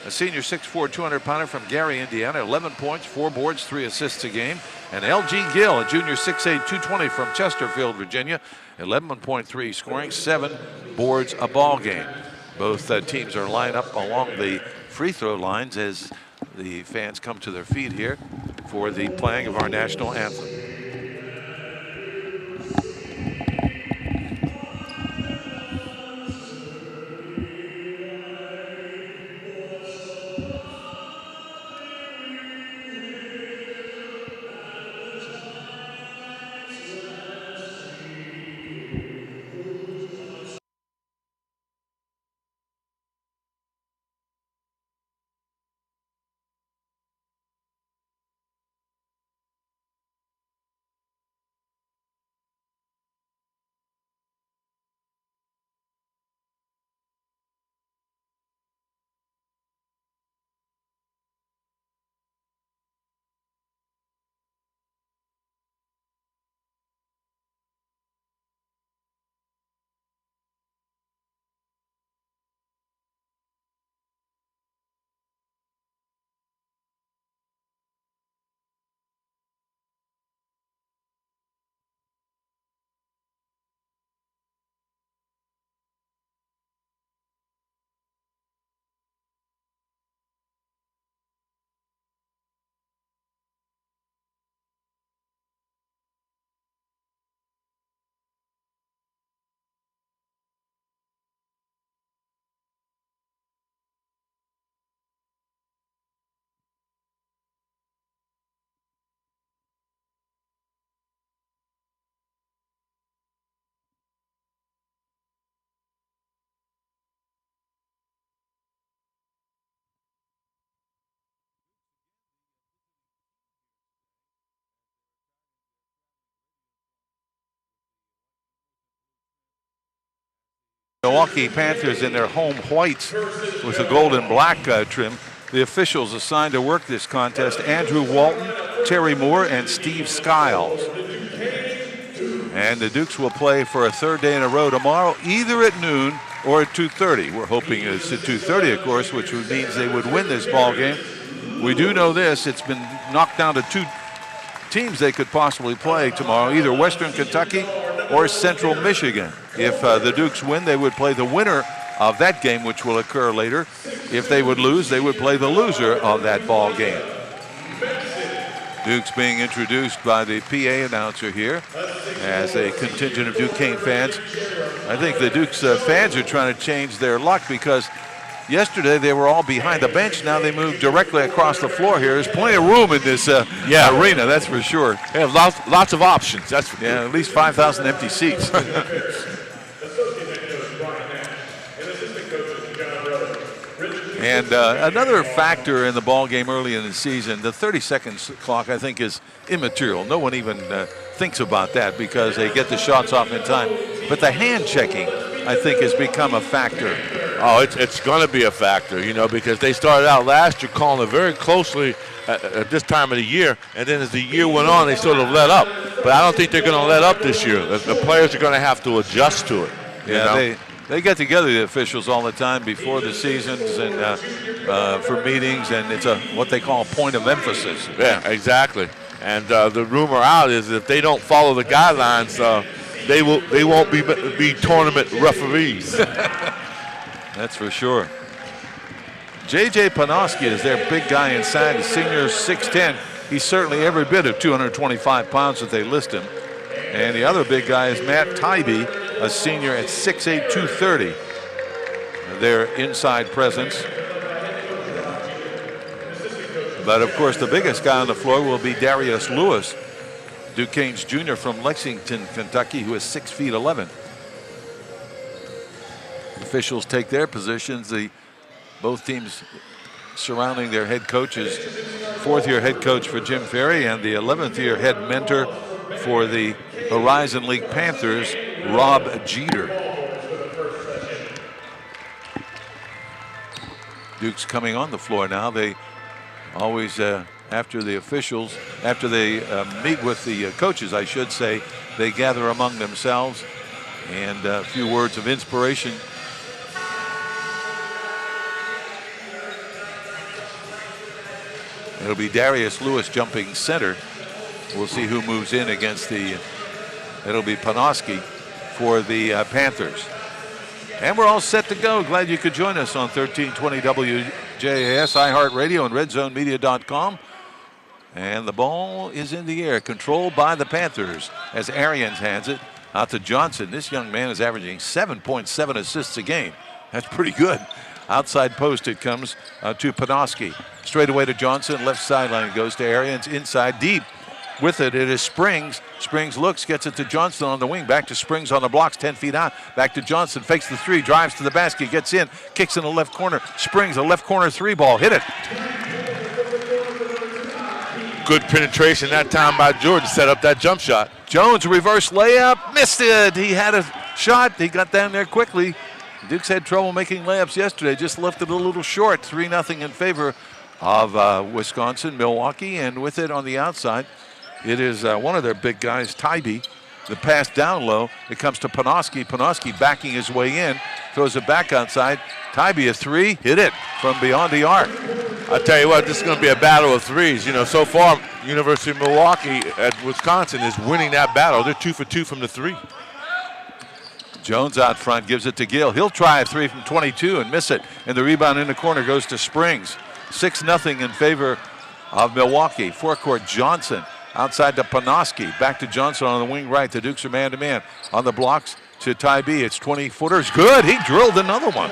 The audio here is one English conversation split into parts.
a senior 6'4", 200-pounder from Gary, Indiana, 11 points, 4 boards, 3 assists a game. And L.G. Gill, a junior 6'8", 220 from Chesterfield, Virginia, 11.3 scoring, 7 boards a ball game. Both teams are lined up along the free throw lines as the fans come to their feet here for the playing of our national anthem. Milwaukee Panthers in their home whites with the gold and black trim. The officials assigned to work this contest: Andrew Walton, Terry Moore, and Steve Skiles. And the Dukes will play for a 3rd day in a row tomorrow, either at noon or at 2:30. We're hoping it's at 2:30, of course, which means they would win this ball game. We do know this: it's been knocked down to 2 teams they could possibly play tomorrow, either Western Kentucky or Central Michigan. If the Dukes win, they would play the winner of that game, which will occur later. If they would lose, they would play the loser of that ball game. Dukes being introduced by the PA announcer here as a contingent of Duquesne fans. I think the Dukes fans are trying to change their luck, because yesterday they were all behind the bench. Now they moved directly across the floor here. There's plenty of room in this arena, that's for sure. They have lots of options. That's for at least 5,000 empty seats. And another factor in the ball game early in the season, the 30-second clock, I think, is immaterial. No one even thinks about that because they get the shots off in time. But the hand checking, I think, has become a factor. Oh, it's going to be a factor, because they started out last year calling it very closely at this time of the year, and then as the year went on, they sort of let up. But I don't think they're going to let up this year. The players are going to have to adjust to it. They get together, the officials, all the time before the seasons and for meetings, and it's what they call a point of emphasis. Yeah, exactly. And the rumor out is that if they don't follow the guidelines, they won't be tournament referees. That's for sure. J.J. Panoski is their big guy inside, the senior, 6'10". He's certainly every bit of 225 pounds that they list him. And the other big guy is Matt Tybee, a senior at 6'8", 230. Their inside presence. But of course, the biggest guy on the floor will be Darius Lewis, Duquesne's junior from Lexington, Kentucky, who is 6 feet 11. Officials take their positions. Both teams surrounding their head coaches. 4th-year head coach for Jim Ferry and the 11th-year head mentor for the Horizon League Panthers, Rob Jeter. Duke's coming on the floor now. They always, after they meet with the coaches, I should say, they gather among themselves and a few words of inspiration. It'll be Darius Lewis jumping center. We'll see who moves in against it'll be Panoski for the Panthers. And we're all set to go. Glad you could join us on 1320 WJAS, iHeartRadio, and RedZoneMedia.com. And the ball is in the air, controlled by the Panthers as Arians hands it out to Johnson. This young man is averaging 7.7 assists a game. That's pretty good. Outside post it comes to Panoski. Straight away to Johnson. Left sideline goes to Arians. Inside deep. With it is Springs. Springs looks, gets it to Johnson on the wing. Back to Springs on the blocks, 10 feet out. Back to Johnson, fakes the three, drives to the basket, gets in, kicks in the left corner. Springs, a left corner three ball, hit it. Good penetration that time by Jordan, set up that jump shot. Jones, reverse layup, missed it. He had a shot, he got down there quickly. Dukes had trouble making layups yesterday, just left it a little short. 3-0 in favor of Wisconsin, Milwaukee, and with it on the outside, it is one of their big guys, Tybee. The pass down low. It comes to Panoski. Panoski backing his way in. Throws it back outside. Tybee a three. Hit it from beyond the arc. I tell you what, this is going to be a battle of threes. You know, so far, University of Milwaukee at Wisconsin is winning that battle. They're 2 for 2 from the three. Jones out front gives it to Gill. He'll try a three from 22 and miss it. And the rebound in the corner goes to Springs. 6-0 in favor of Milwaukee. Forecourt Johnson. Outside to Panoski, back to Johnson on the wing right. The Dukes are man-to-man. On the blocks to Tybee. It's 20-footers. Good. He drilled another one.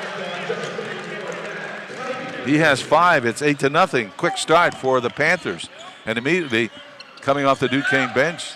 He has 5. It's 8-0. Quick start for the Panthers. And immediately coming off the Duquesne bench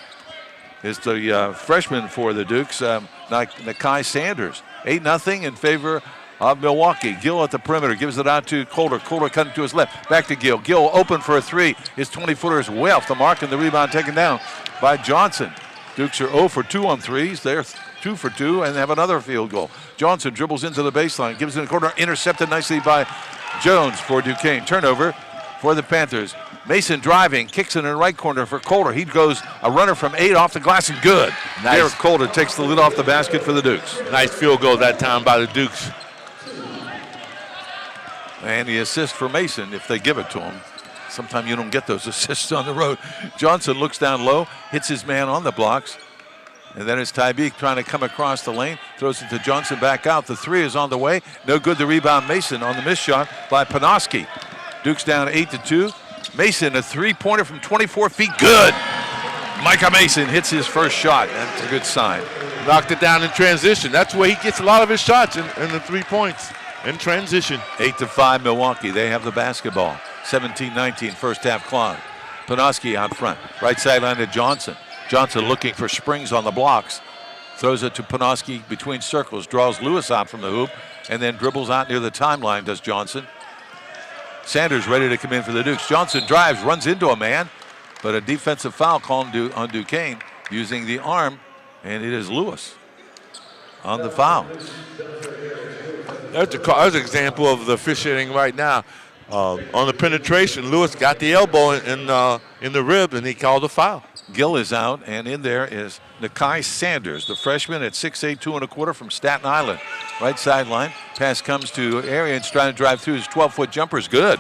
is the freshman for the Dukes, Nakai Sanders. 8-0 in favor of Milwaukee. Gill at the perimeter, gives it out to Coulter. Coulter cutting to his left, back to Gill. Gill open for a three. His 20-footers way off the mark, and the rebound taken down by Johnson. Dukes are 0 for 2 on threes. They're 2 for 2 and have another field goal. Johnson dribbles into the baseline, gives it in the corner, intercepted nicely by Jones for Duquesne. Turnover for the Panthers. Mason driving, kicks it in the right corner for Coulter. He goes a runner from 8 off the glass and good. Nice. Derek Coulter takes the lid off the basket for the Dukes. Nice field goal that time by the Dukes. And the assist for Mason, if they give it to him. Sometimes you don't get those assists on the road. Johnson looks down low, hits his man on the blocks. And then it's Tybee trying to come across the lane. Throws it to Johnson back out. The three is on the way. No good. The rebound Mason on the missed shot by Panoski. Dukes down 8-2. Mason, a three-pointer from 24 feet. Good. Micah Mason hits his first shot. That's a good sign. Knocked it down in transition. That's where he gets a lot of his shots in the 3 points. In transition. 8-5 Milwaukee. They have the basketball. 17-19 first half clock. Panoski out front. Right sideline to Johnson. Johnson looking for Springs on the blocks. Throws it to Panoski between circles. Draws Lewis out from the hoop. And then dribbles out near the timeline, does Johnson. Sanders ready to come in for the Dukes. Johnson drives, runs into a man. But a defensive foul called on Duquesne using the arm. And it is Lewis on the foul. That's an example of the officiating right now. On the penetration, Lewis got the elbow in the rib, and he called a foul. Gill is out, and in there is Nakai Sanders, the freshman at 6'8", 2 1/4 from Staten Island. Right sideline. Pass comes to Arians trying to drive through. His 12-foot jumper is good.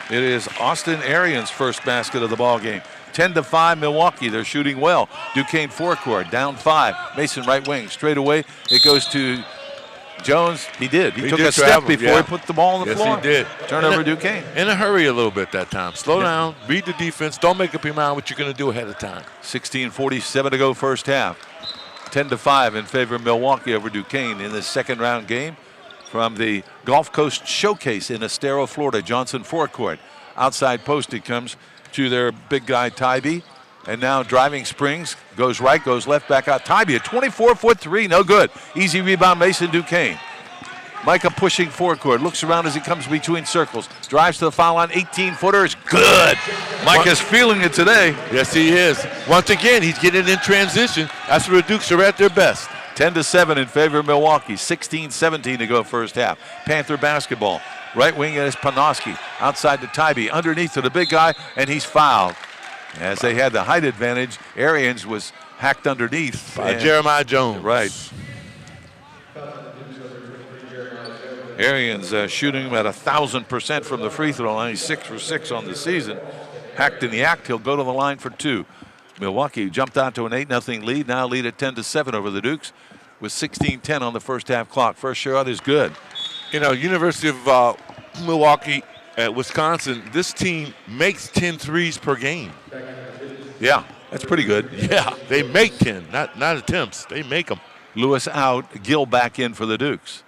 It is Austin Arians' first basket of the ball game. 10-5 Milwaukee. They're shooting well. Duquesne forecourt down 5. Mason right wing. Straight away it goes to Jones. He did. He took a step before he put the ball on the floor. Yes, he did. Turnover Duquesne. In a hurry a little bit that time. Slow down. Read the defense. Don't make up your mind what you're going to do ahead of time. 16:47 to go first half. 10-5 in favor of Milwaukee over Duquesne in the second round game from the Gulf Coast Showcase in Estero, Florida. Johnson forecourt. Outside post it comes to their big guy Tybee. And now driving Springs, goes right, goes left, back out. Tybee, a 24-foot three, no good. Easy rebound, Mason Duquesne. Micah pushing forecourt, looks around as he comes between circles. Drives to the foul line, 18-footers, good. Micah's feeling it today. Yes, he is. Once again, he's getting in transition. That's where the Dukes are at their best. 10-7 in favor of Milwaukee, 16-17 to go first half. Panther basketball. Right wing is Panoski, outside to Tybee, underneath to the big guy, and he's fouled. As they had the height advantage, Arians was hacked underneath. By Jeremiah Jones. Right. Arians shooting him at 1,000% from the free throw line. He's 6 for 6 on the season. Hacked in the act. He'll go to the line for 2. Milwaukee jumped out to an 8-0 lead. Now lead at 10-7 over the Dukes with 16:10 on the first half clock. First shot is good. You know, University of Milwaukee at Wisconsin, this team makes 10 threes per game. Yeah, that's pretty good. Yeah, they make 10, not attempts. They make them. Lewis out, Gill back in for the Dukes.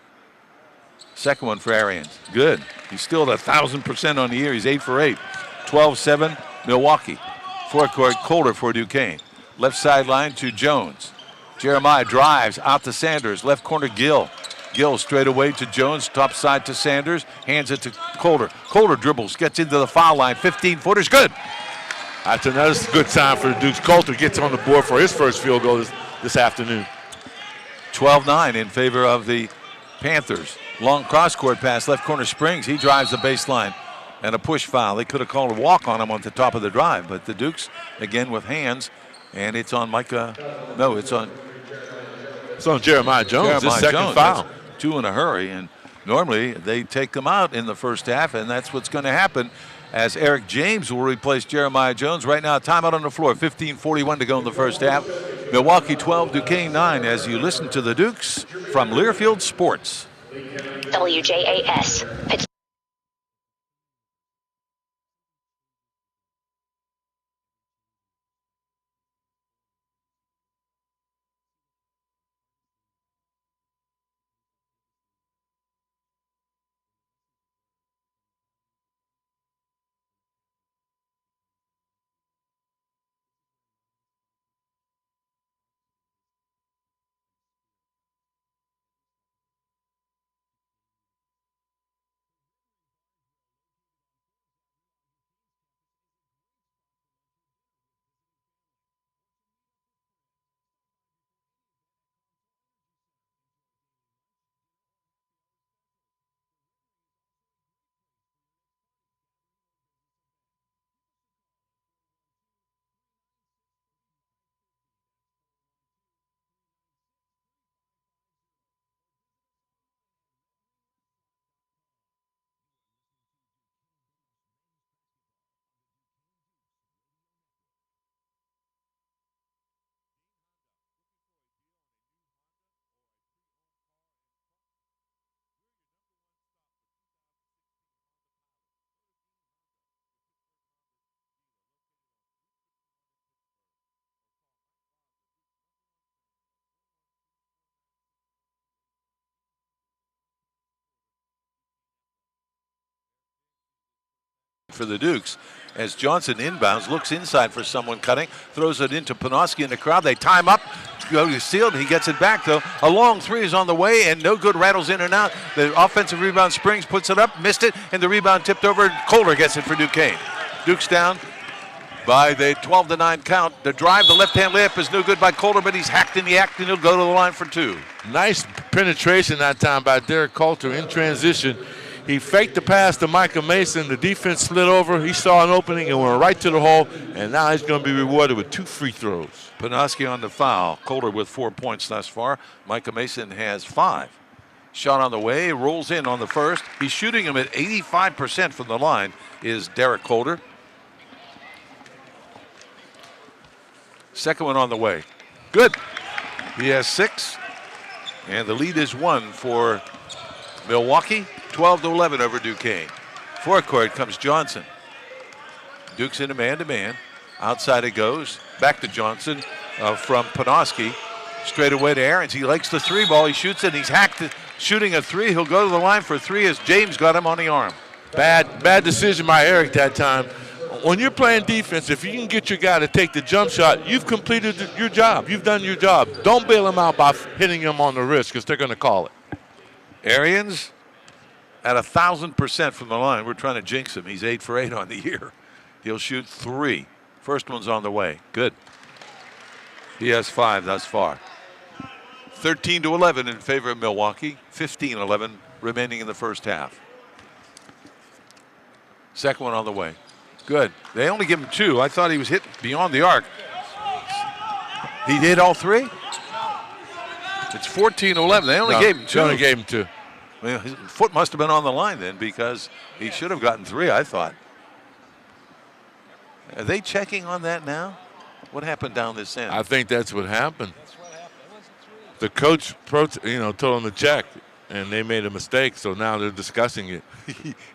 Second one for Arians. Good. He's still at 1,000% on the year. He's 8 for 8. 12-7, Milwaukee. Forecourt, Colder for Duquesne. Left sideline to Jones. Jeremiah drives out to Sanders. Left corner, Gill. Gill straight away to Jones. Top side to Sanders. Hands it to Colder. Colder dribbles, gets into the foul line. 15-footer's good. That's another good sign for the Dukes. Coulter gets on the board for his first field goal this afternoon. 12-9 in favor of the Panthers. Long cross-court pass, left corner Springs. He drives the baseline. And a push foul. They could have called a walk on him on the top of the drive, but the Dukes, again with hands, and it's on Micah. No, it's on Jeremiah Jones, his second foul. That's 2 in a hurry, and normally they take them out in the first half, and that's what's going to happen as Eric James will replace Jeremiah Jones. Right now, timeout on the floor, 15:41 to go in the first half. Milwaukee 12, Duquesne 9, as you listen to the Dukes from Learfield Sports. WJAS. For the Dukes, as Johnson inbounds, looks inside for someone cutting, throws it into Panoski in the crowd. They time up, go to Sealed. He gets it back though. A long three is on the way and no good, rattles in and out. The offensive rebound, Springs puts it up, missed it, and the rebound tipped over. Colder gets it for Duquesne. Dukes down by the 12-9 count. The drive, the left-hand layup is no good by Colder, but he's hacked in the act and he'll go to the line for 2. Nice penetration that time by Derek Coulter in transition. He faked the pass to Micah Mason. The defense slid over. He saw an opening and went right to the hole, and now he's going to be rewarded with 2 free throws. Panoski on the foul. Colder with 4 points thus far. Micah Mason has 5. Shot on the way, rolls in on the first. He's shooting him at 85% from the line is Derek Colder. Second one on the way. Good. He has 6, and the lead is 1 for Milwaukee. 12-11 over Duquesne. Forecourt comes Johnson. Dukes in a man-to-man. Outside it goes. Back to Johnson from Panoski. Straight away to Arians. He likes the 3 ball. He shoots it. He's hacked it. Shooting a 3. He'll go to the line for 3 as James got him on the arm. Bad decision by Eric that time. When you're playing defense, if you can get your guy to take the jump shot, you've completed your job. You've done your job. Don't bail him out by hitting him on the wrist because they're going to call it. Arians at 1,000% from the line. We're trying to jinx him. He's 8 for 8 on the year. He'll shoot 3. First one's on the way. Good. He has 5 thus far. 13-11 in favor of Milwaukee. 15-11 remaining in the first half. Second one on the way. Good. They only give him 2. I thought he was hit beyond the arc. He did all 3? It's 14-11. They only gave him 2. They only gave him 2. I mean, his foot must have been on the line then, because he should have gotten 3, I thought. Are they checking on that now? What happened down this end? I think that's what happened. The coach, told him to check, and they made a mistake, so now they're discussing it.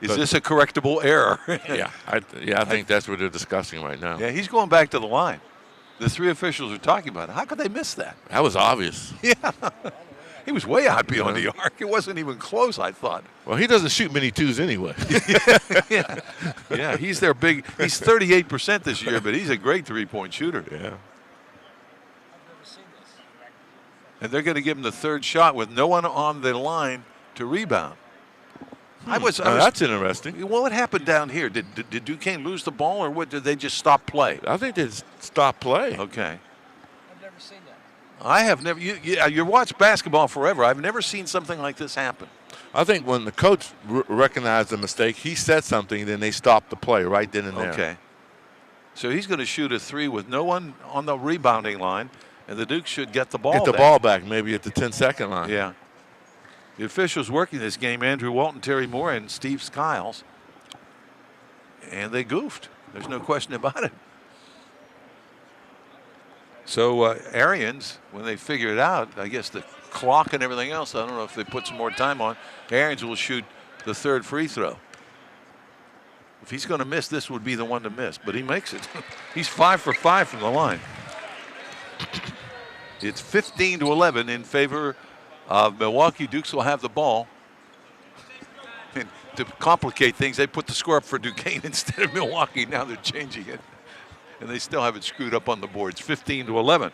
Is this a correctable error? Yeah, I think that's what they're discussing right now. Yeah, he's going back to the line. The 3 officials are talking about it. How could they miss that? That was obvious. Yeah. He was way out beyond the arc. It wasn't even close, I thought. Well, he doesn't shoot many 2s anyway. Yeah, he's their big. He's 38% this year, but he's a great 3-point shooter. Yeah. And they're going to give him the 3rd shot with no one on the line to rebound. That's interesting. Well, what happened down here? Did Duquesne lose the ball, or what? Did they just stop play? I think they stopped play. Okay. I've never seen that. I have never. You watched basketball forever. I've never seen something like this happen. I think when the coach recognized the mistake, he said something, then they stopped the play right then and there. Okay. So he's going to shoot a 3 with no one on the rebounding line, and the Dukes should get the ball back. Get the ball back, maybe at the 10-second line. Yeah. The officials working this game, Andrew Walton, Terry Moore, and Steve Skiles. And they goofed. There's no question about it. So Arians, when they figure it out, I guess the clock and everything else, I don't know if they put some more time on, Arians will shoot the 3rd free throw. If he's going to miss, this would be the one to miss, but he makes it. He's 5 for 5 from the line. It's 15-11 in favor of Milwaukee. Dukes will have the ball. And to complicate things, they put the score up for Duquesne instead of Milwaukee. Now they're changing it. And they still have it screwed up on the boards, 15-11.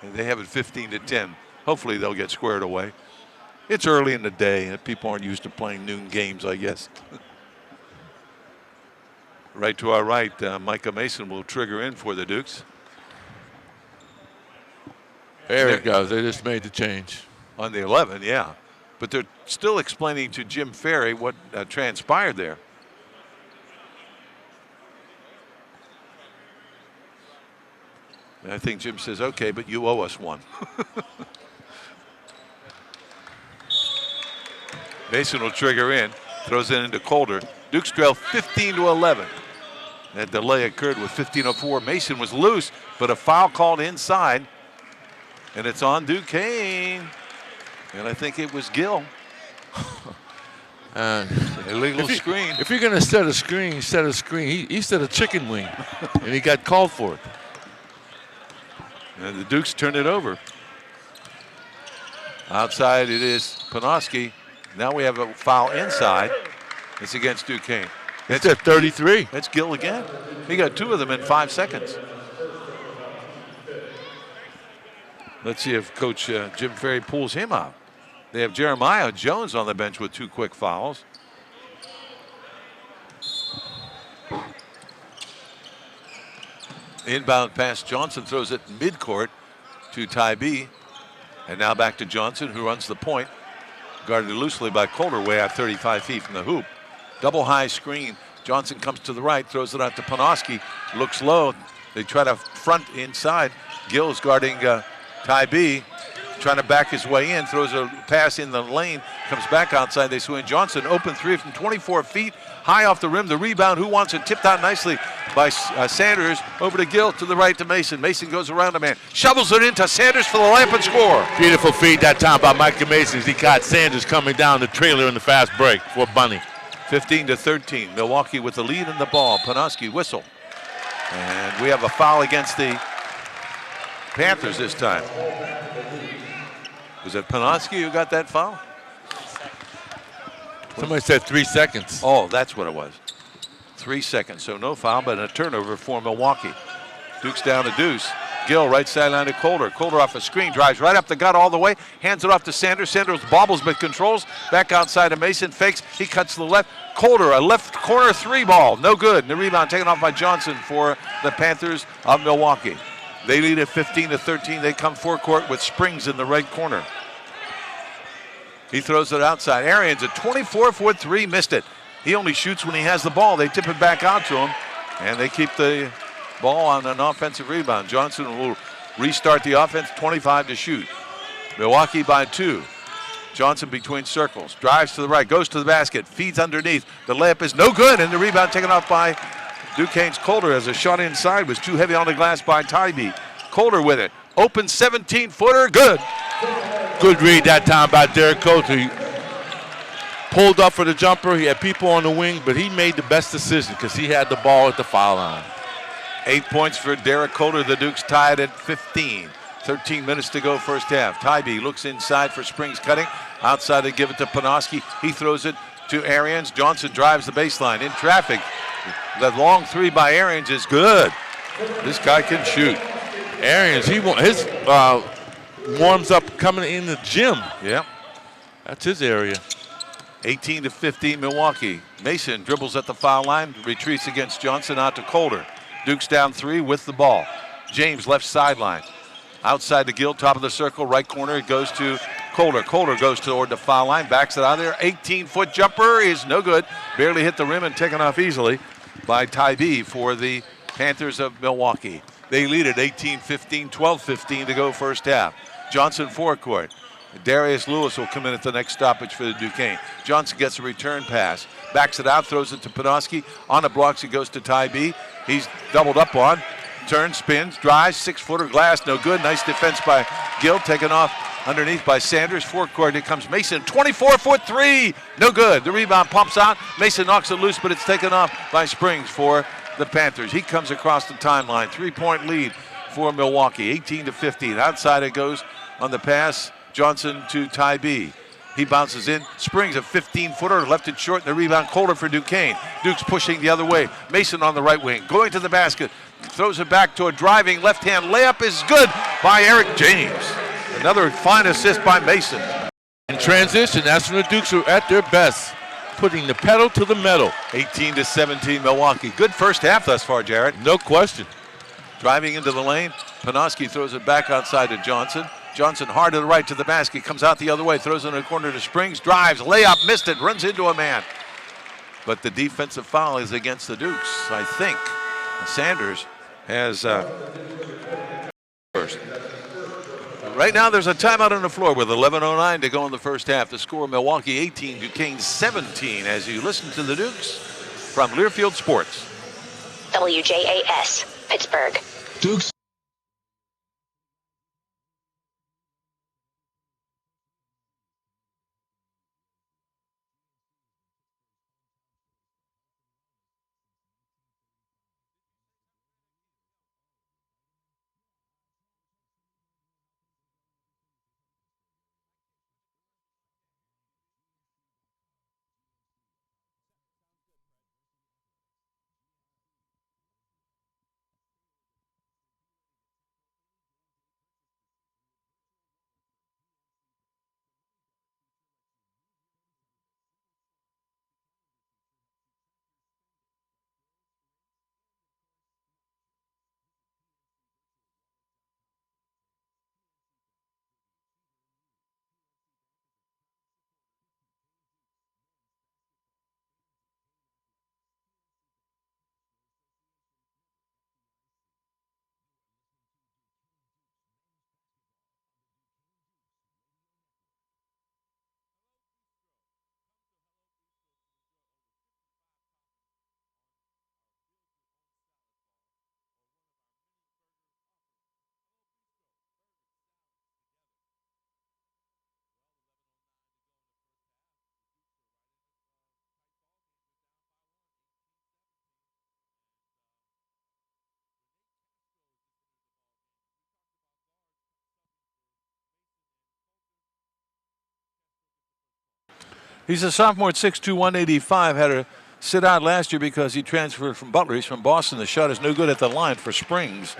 And they have it 15-10. Hopefully they'll get squared away. It's early in the day, and people aren't used to playing noon games, I guess. Right to our right, Micah Mason will trigger in for the Dukes. There it goes. They just made the change. On the 11, yeah. But they're still explaining to Jim Ferry what transpired there. And I think Jim says, okay, but you owe us one. Mason will trigger in, throws it into Calder. Dukes trail 15-11. That delay occurred with 15:04. Mason was loose, but a foul called inside. And it's on Duquesne. And I think it was Gill. Illegal screen. If you're going to set a screen, set a screen. He set a chicken wing, and he got called for it. And the Dukes turn it over. Outside it is Panoski. Now we have a foul inside. It's against Duquesne. It's at 33. That's Gill again. He got 2 of them in 5 seconds. Let's see if Coach Jim Ferry pulls him out. They have Jeremiah Jones on the bench with 2 quick fouls. Inbound pass, Johnson throws it midcourt to Tybee. And now back to Johnson, who runs the point. Guarded loosely by Calder, way out 35 feet from the hoop. Double high screen. Johnson comes to the right, throws it out to Panoski. Looks low. They try to front inside. Gill's guarding Tybee, trying to back his way in, throws a pass in the lane, comes back outside. They swing. Johnson, open 3 from 24 feet, high off the rim. The rebound, who wants it? Tipped out nicely by Sanders. Over to Gill, to the right to Mason. Mason goes around a man, shovels it into Sanders for the layup and score. Beautiful feed that time by Micah Mason as he caught Sanders coming down the trailer in the fast break for Bunny. 15-13. Milwaukee with the lead in the ball. Panoski whistle. And we have a foul against the Panthers this time. Was it Panoski who got that foul? Somebody said 3 seconds. Oh, that's what it was. 3 seconds. So no foul, but a turnover for Milwaukee. Dukes down to Deuce. Gill right sideline to Calder. Calder off a screen, drives right up the gut all the way, hands it off to Sanders. Sanders bobbles but controls. Back outside to Mason, fakes. He cuts to the left. Calder, a left corner 3 ball. No good. And the rebound taken off by Johnson for the Panthers of Milwaukee. They lead at 15-13. They come forecourt with Springs in the right corner. He throws it outside. Arians, a 24-foot 3, missed it. He only shoots when he has the ball. They tip it back out to him, and they keep the ball on an offensive rebound. Johnson will restart the offense, 25 to shoot. Milwaukee by 2. Johnson between circles, drives to the right, goes to the basket, feeds underneath. The layup is no good, and the rebound taken off by Duquesne's Coulter as a shot inside was too heavy on the glass by Tybee. Coulter with it. Open 17-footer, good. Good read that time by Derek Coulter. He pulled up for the jumper. He had people on the wing, but he made the best decision because he had the ball at the foul line. 8 points for Derek Coulter. The Dukes tied at 15. 13 minutes to go first half. Tybee looks inside for Springs cutting. Outside to give it to Panoski. He throws it to Arians. Johnson drives the baseline in traffic. The long three by Arians is good. This guy can shoot. Arians, his warms up coming in the gym. Yep. That's his area. 18-15 Milwaukee. Mason dribbles at the foul line, retreats against Johnson out to Coulter. Dukes down 3 with the ball. James left sideline. Outside the Gill, top of the circle, right corner, it goes to Coulter. Coulter goes toward the foul line, backs it out of there. 18-foot jumper is no good. Barely hit the rim and taken off easily by Tybee for the Panthers of Milwaukee. They lead at 18-15, 12-15 to go first half. Johnson forecourt. Darius Lewis will come in at the next stoppage for the Duquesne. Johnson gets a return pass, backs it out, throws it to Panoski. On the blocks, it goes to Tybee. He's doubled up on. Turns, spins, drives, 6-footer glass, no good. Nice defense by Gill, taken off underneath by Sanders. Forecourt, here comes Mason, 24-foot three, no good. The rebound pumps out. Mason knocks it loose, but it's taken off by Springs for the Panthers. He comes across the timeline. 3-point lead for Milwaukee, 18-15. Outside it goes on the pass. Johnson to Tybee. He bounces in. Springs, a 15-footer, left it short, and the rebound Coulter for Duquesne. Duke's pushing the other way. Mason on the right wing, going to the basket. Throws it back to a driving left-hand layup is good by Eric James. Another fine assist by Mason. In transition, that's when the Dukes are at their best, putting the pedal to the metal. 18-17 Milwaukee. Good first half thus far, Jarrett. No question. Driving into the lane. Panoski throws it back outside to Johnson. Johnson hard to the right to the basket. Comes out the other way. Throws it in the corner to Springs. Drives. Layup. Missed it. Runs into a man. But the defensive foul is against the Dukes, I think. Sanders has first. Right now there's a timeout on the floor with 11:09 to go in the first half. The score, Milwaukee 18, Duquesne 17, as you listen to the Dukes from Learfield Sports. WJAS, Pittsburgh. Dukes. He's a sophomore at 6'2", 185. Had to sit out last year because he transferred from Butler. He's from Boston. The shot is no good at the line for Springs,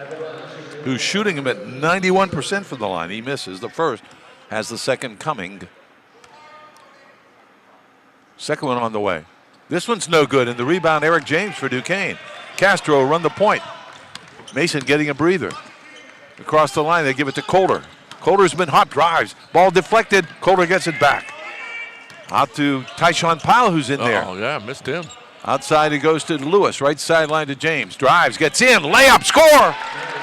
who's shooting him at 91% from the line. He misses the first, has the second coming. Second one on the way. This one's no good, and the rebound, Eric James for Duquesne. Castro run the point. Mason getting a breather. Across the line, they give it to Coulter. Coulter's been hot, drives. Ball deflected. Coulter gets it back. Out to Tyshawn Pyle, who's in there. Oh, yeah, missed him. Outside, it goes to Lewis. Right sideline to James. Drives, gets in, layup, score!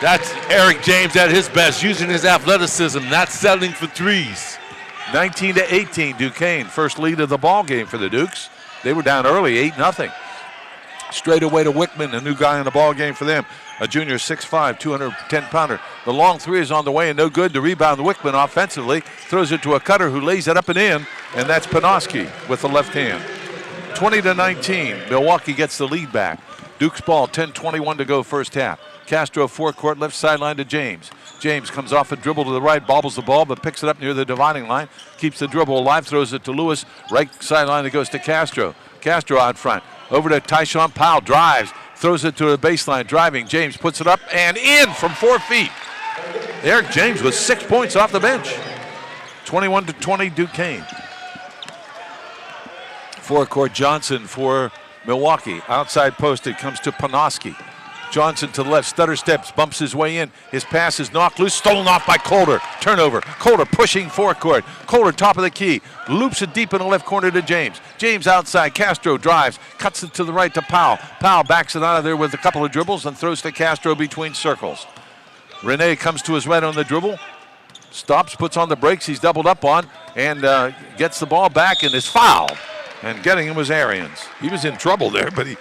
That's Eric James at his best, using his athleticism, not settling for threes. 19-18, Duquesne. First lead of the ball game for the Dukes. They were down early, 8-0. Straight away to Wickman, a new guy in the ball game for them. A junior, 6'5", 210-pounder. The long three is on the way and no good. The rebound, Wickman offensively throws it to a cutter who lays it up and in, and that's Panoski with the left hand. 20-19, Milwaukee gets the lead back. Duke's ball, 10:21 to go first half. Castro forecourt, left sideline to James. James comes off a dribble to the right, bobbles the ball, but picks it up near the dividing line. Keeps the dribble alive, throws it to Lewis. Right sideline, it goes to Castro. Castro out front. Over to Tyshawn Powell, drives, throws it to the baseline, driving. James puts it up and in from 4 feet. Eric James with 6 points off the bench. 21-20 Duquesne. Forecourt Johnson for Milwaukee. Outside post, it comes to Panoski. Johnson to the left, stutter steps, bumps his way in. His pass is knocked loose, stolen off by Calder. Turnover. Calder pushing forecourt. Calder top of the key. Loops it deep in the left corner to James. James outside. Castro drives. Cuts it to the right to Powell. Powell backs it out of there with a couple of dribbles and throws to Castro between circles. Rene comes to his right on the dribble. Stops, puts on the brakes. He's doubled up on and gets the ball back and is fouled. And getting him was Arians. He was in trouble there, but he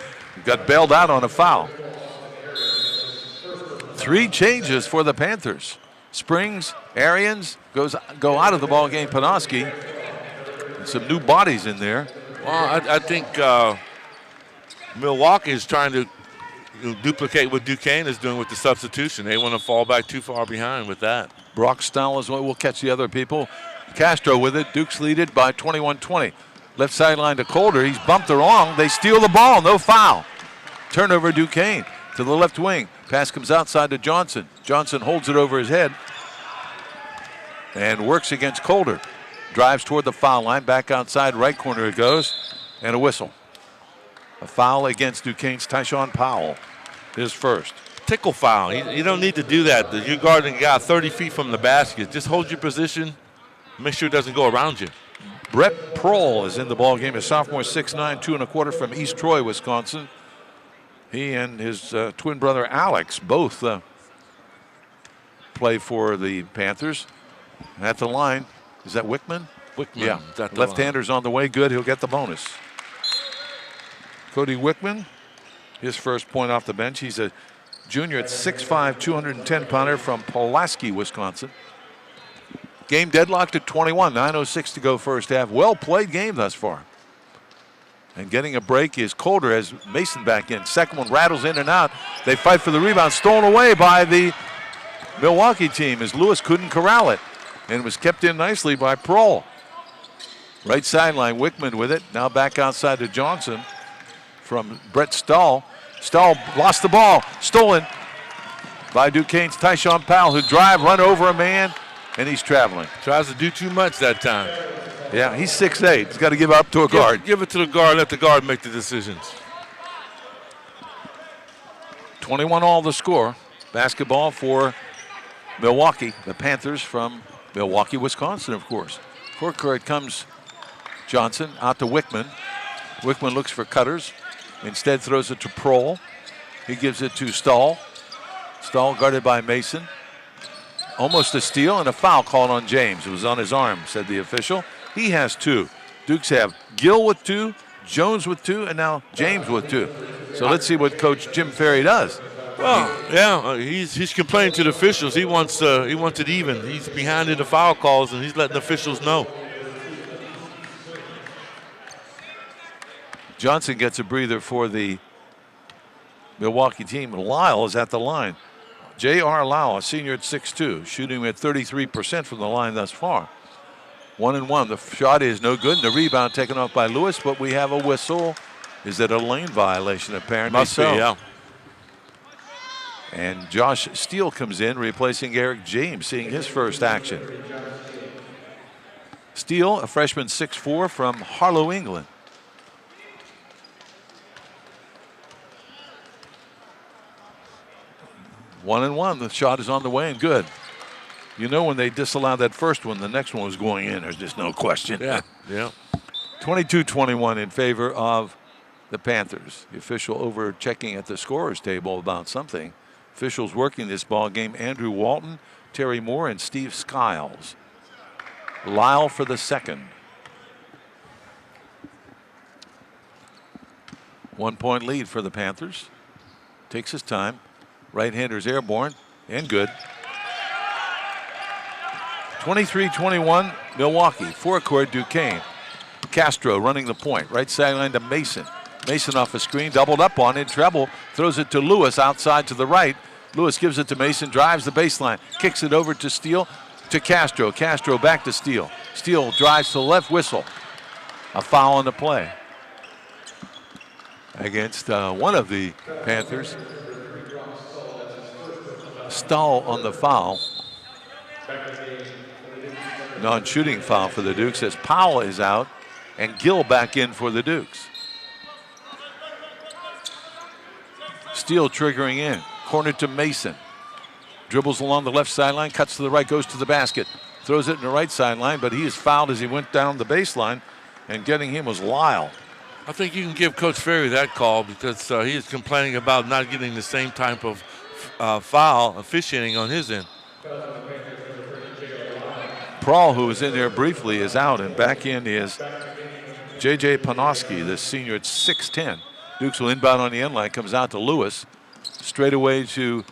got bailed out on a foul. 3 changes for the Panthers. Springs, Arians go out of the ball game. Panoski, and some new bodies in there. Well, I think Milwaukee is trying to duplicate what Duquesne is doing with the substitution. They want to fall back too far behind with that. Brock Stowell as well. We'll catch the other people. Castro with it. Dukes lead it by 21-20. Left sideline to Calder. He's bumped along. They steal the ball. No foul. Turnover Duquesne to the left wing. Pass comes outside to Johnson. Johnson holds it over his head and works against Calder. Drives toward the foul line. Back outside, right corner it goes. And a whistle. A foul against Duquesne's Tyshawn Powell. His first. Tickle foul. You don't need to do that. You're guarding a guy 30 feet from the basket. Just hold your position. Make sure it doesn't go around you. Brett Prohl is in the ball game. A sophomore, 6'9", 2 1/4 from East Troy, Wisconsin. He and his twin brother Alex both play for the Panthers. At the line, is that Wickman? Wickman. Yeah. Left-hander's on the way. Good. He'll get the bonus. Cody Wickman, his first point off the bench. He's a junior at 6'5", 210-pounder from Pulaski, Wisconsin. Game deadlocked at 21. 9:06 to go first half. Well-played game thus far. And getting a break is Calder as Mason back in. Second one rattles in and out. They fight for the rebound. Stolen away by the Milwaukee team as Lewis couldn't corral it. And was kept in nicely by Prohl. Right sideline, Wickman with it. Now back outside to Johnson from Brett Stahl. Stahl lost the ball. Stolen by Duquesne's Tyshawn Powell, who run over a man, and he's traveling. Tries to do too much that time. Yeah, he's 6'8". He's got to give up to a guard. Give it to the guard. Let the guard make the decisions. 21 all the score. Basketball for Milwaukee. The Panthers from Milwaukee, Wisconsin, of course. Forecourt comes Johnson out to Wickman. Wickman looks for cutters. Instead throws it to Prohl. He gives it to Stahl. Stahl guarded by Mason. Almost a steal and a foul called on James. It was on his arm, said the official. He has 2. Dukes have Gill with 2, Jones with 2, and now James with 2. So let's see what Coach Jim Ferry does. Well, yeah, he's complaining to the officials. He wants it even. He's behind in the foul calls, and he's letting the officials know. Johnson gets a breather for the Milwaukee team. Lyle is at the line. J.R. Lyle, a senior at 6'2", shooting at 33% from the line thus far. 1-1. The shot is no good, and the rebound taken off by Lewis, but we have a whistle. Is it a lane violation? Apparently Must be, yeah. And Josh Steele comes in, replacing Eric James, seeing his first action. Steele, a freshman 6'4" from Harlow, England. 1-1. The shot is on the way and good. You know, when they disallowed that first one, the next one was going in. There's just no question. Yeah. Yeah. 22-21 in favor of the Panthers. The official over checking at the scorer's table about something. Officials working this ball game: Andrew Walton, Terry Moore, and Steve Skiles. Lyle for the second. 1 point lead for the Panthers. Takes his time. Right-hander's airborne and good. 23-21 Milwaukee. Forecourt Duquesne. Castro running the point. Right sideline to Mason. Mason off a screen, doubled up on it, treble, throws it to Lewis outside to the right. Lewis gives it to Mason, drives the baseline, kicks it over to Steele, to Castro. Castro back to Steele. Steele drives to the left, whistle. A foul on the play against one of the Panthers. Stahl on the foul. Non-shooting foul for the Dukes as Powell is out and Gill back in for the Dukes. Steele triggering in. Corner to Mason. Dribbles along the left sideline, cuts to the right, goes to the basket. Throws it in the right sideline, but he is fouled as he went down the baseline, and getting him was Lyle. I think you can give Coach Ferry that call because he is complaining about not getting the same type of foul officiating on his end. Prahl, who was in there briefly, is out, and back in is J.J. Panoski, the senior at 6'10". Dukes will inbound on the end line, comes out to Lewis. Straight away to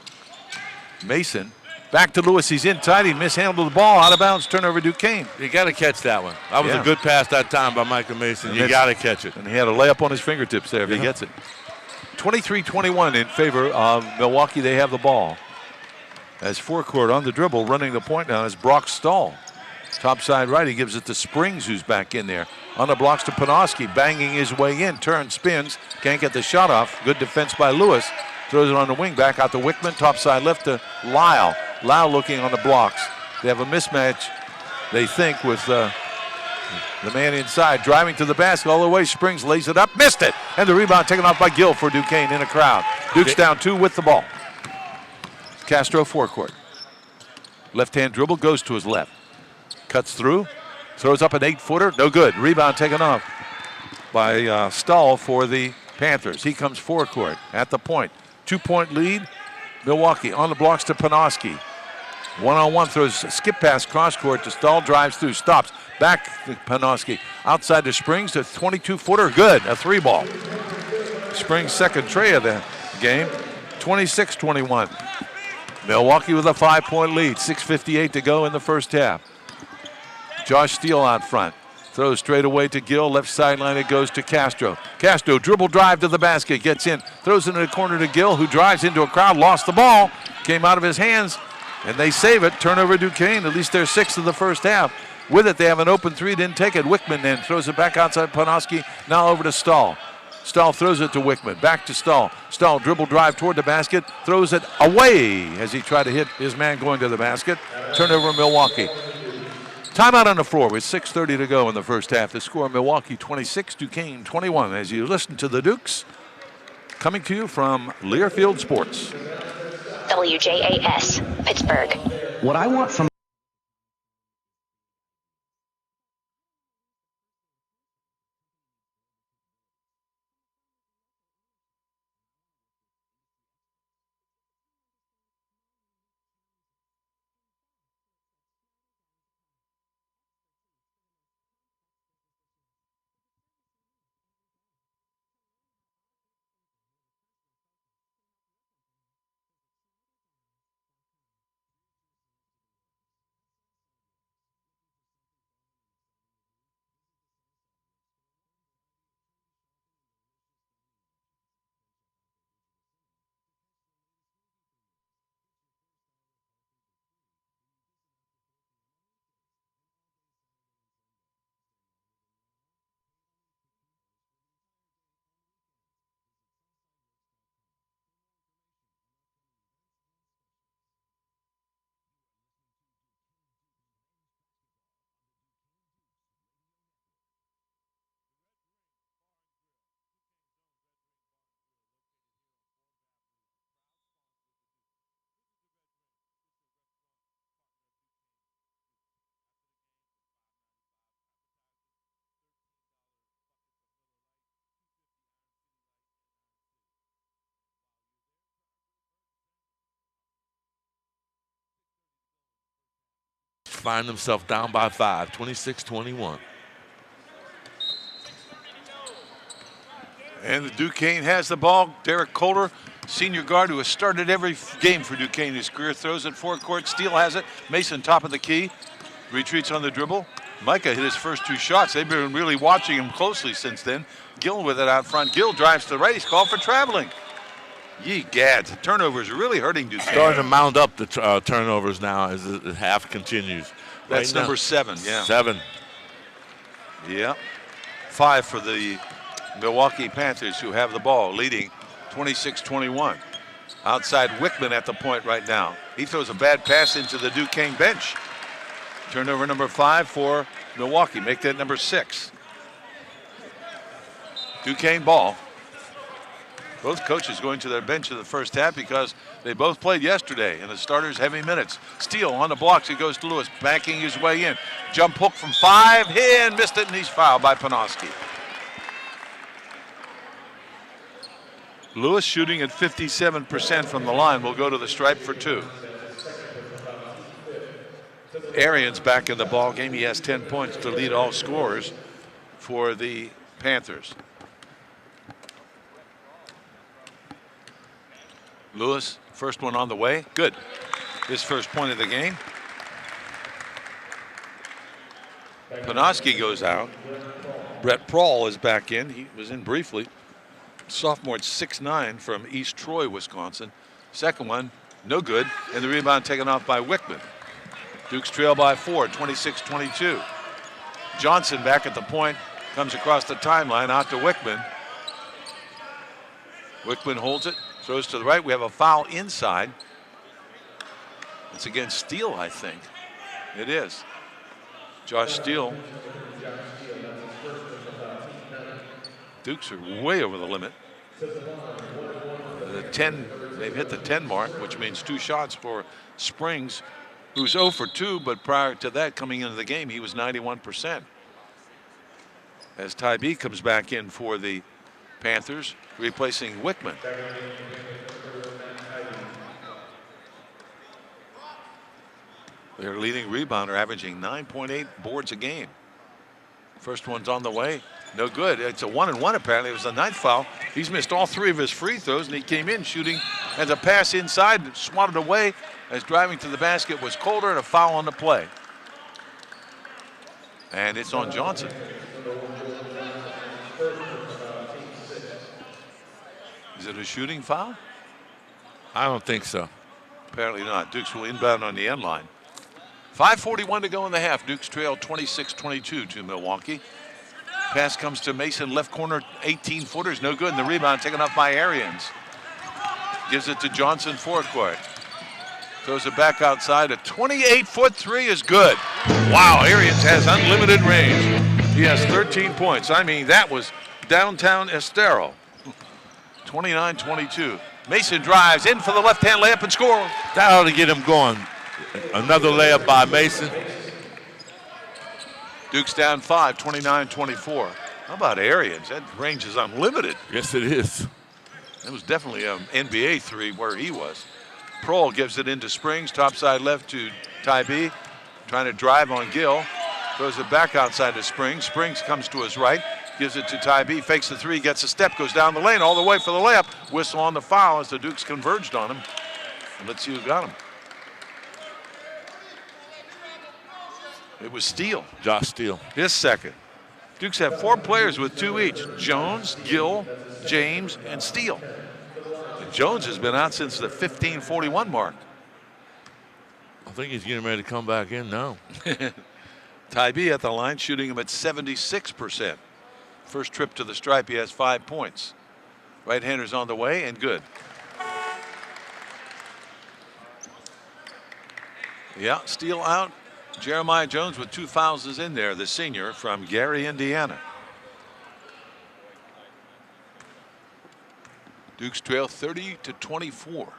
Mason. Back to Lewis, he's in tight, he mishandled the ball, out of bounds, turnover Duquesne. You got to catch that one. That was a good pass that time by Michael Mason. You got to catch it. And he had a layup on his fingertips there if he gets it. 23-21 in favor of Milwaukee, they have the ball. As Forecourt on the dribble, running the point now is Brock Stahl. Top side right, he gives it to Springs, who's back in there. On the blocks to Panoski, banging his way in, turns, spins, can't get the shot off. Good defense by Lewis. Throws it on the wing, back out to Wickman, top side left to Lyle. Lyle looking on the blocks. They have a mismatch, they think, with the man inside. Driving to the basket all the way, Springs lays it up, missed it. And the rebound taken off by Gill for Duquesne in a crowd. Duke's down 2 with the ball. Castro Forecourt. Left-hand dribble, goes to his left. Cuts through, throws up an 8-footer, no good. Rebound taken off by Stahl for the Panthers. He comes Forecourt at the point. 2-point lead, Milwaukee on the blocks to Panoski. One-on-one throws a skip pass cross court to Stahl, drives through, stops. Back to Panoski. Outside to Springs, a 22-footer, good, a 3-ball. Springs' second tray of the game, 26-21. Milwaukee with a 5-point lead, 6:58 to go in the first half. Josh Steele out front. Throws straight away to Gill. Left sideline it goes to Castro. Castro dribble drive to the basket. Gets in. Throws it in the corner to Gill, who drives into a crowd. Lost the ball. Came out of his hands. And they save it. Turnover Duquesne. At least they're 6th of the first half. With it, they have an open 3. Didn't take it. Wickman then throws it back outside Panoski. Now over to Stahl. Stahl throws it to Wickman. Back to Stahl. Stahl dribble drive toward the basket. Throws it away as he tried to hit his man going to the basket. Turnover Milwaukee. Timeout on the floor with 6:30 to go in the first half. The score, Milwaukee 26, Duquesne 21. As you listen to the Dukes, coming to you from Learfield Sports. WJAS, Pittsburgh. What I want from find themselves down by 5, 26-21. And the Duquesne has the ball. Derek Kohler, senior guard who has started every game for Duquesne in his career, throws it forecourt. Steele has it. Mason top of the key. Retreats on the dribble. Micah hit his first 2 shots. They've been really watching him closely since then. Gill with it out front. Gill drives to the right. He's called for traveling. Ye gads. The turnovers are really hurting Duquesne. Starting to mount up the turnovers now as the half continues. That's right number now, 7, yeah. 7. Yeah. 5 for the Milwaukee Panthers, who have the ball, leading 26-21. Outside Wickman at the point right now. He throws a bad pass into the Duquesne bench. Turnover number 5 for Milwaukee. Make that number 6. Duquesne ball. Both coaches going to their bench in the first half because they both played yesterday, and the starters heavy minutes. Steele on the blocks. He goes to Lewis, backing his way in. Jump hook from 5. Hit and missed it, and he's fouled by Panoski. Lewis shooting at 57% from the line will go to the stripe for 2. Arians back in the ball game. He has 10 points to lead all scorers for the Panthers. Lewis, first one on the way. Good. His first point of the game. Panoski goes out. Brett Prawl is back in. He was in briefly. Sophomore at 6'9" from East Troy, Wisconsin. Second one, no good. And the rebound taken off by Wickman. Dukes trail by 4, 26-22. Johnson back at the point. Comes across the timeline out to Wickman. Wickman holds it. Throws to the right. We have a foul inside. It's against Steele, I think. It is. Josh Steele. Dukes are way over the limit. The 10, they've hit the 10 mark, which means 2 shots for Springs, who's 0 for 2, but prior to that, coming into the game, he was 91%. As Tybee comes back in for the Panthers, replacing Wickman. Their leading rebounder, averaging 9.8 boards a game. First one's on the way. No good. It's a 1-and-1 apparently. It was the 9th foul. He's missed all 3 of his free throws, and he came in shooting as a pass inside, swatted away as driving to the basket was Colder, and a foul on the play. And it's on Johnson. Is it a shooting foul? I don't think so. Apparently not. Dukes will inbound on the end line. 5:41 to go in the half. Dukes trail 26-22 to Milwaukee. Pass comes to Mason, left corner, 18-footers, no good. And the rebound taken up by Arians. Gives it to Johnson, forecourt. Throws it back outside. A 28-foot 3 is good. Wow, Arians has unlimited range. He has 13 points. I mean, that was downtown Estero. 29-22. Mason drives in for the left-hand layup and score. That ought to get him going. Another layup by Mason. Duke's down 5, 29-24. How about Arians? That range is unlimited. Yes, it is. It was definitely an NBA 3 where he was. Prohl gives it into Springs, topside left to Tybee, trying to drive on Gill. Throws it back outside to Springs. Springs comes to his right, gives it to Tybee, fakes the 3, gets a step, goes down the lane all the way for the layup. Whistle on the foul as the Dukes converged on him. And let's see who got him. It was Steele. Josh Steele. His second. Dukes have 4 players with 2 each. Jones, Gill, James, and Steele. And Jones has been out since the 15:41 mark. I think he's getting ready to come back in now. Tybee at the line, shooting him at 76%. First trip to the stripe, he has 5 points. Right-hander's on the way and good. Yeah, Steele out. Jeremiah Jones with 2 fouls is in there, the senior from Gary, Indiana. Dukes trail 30-24.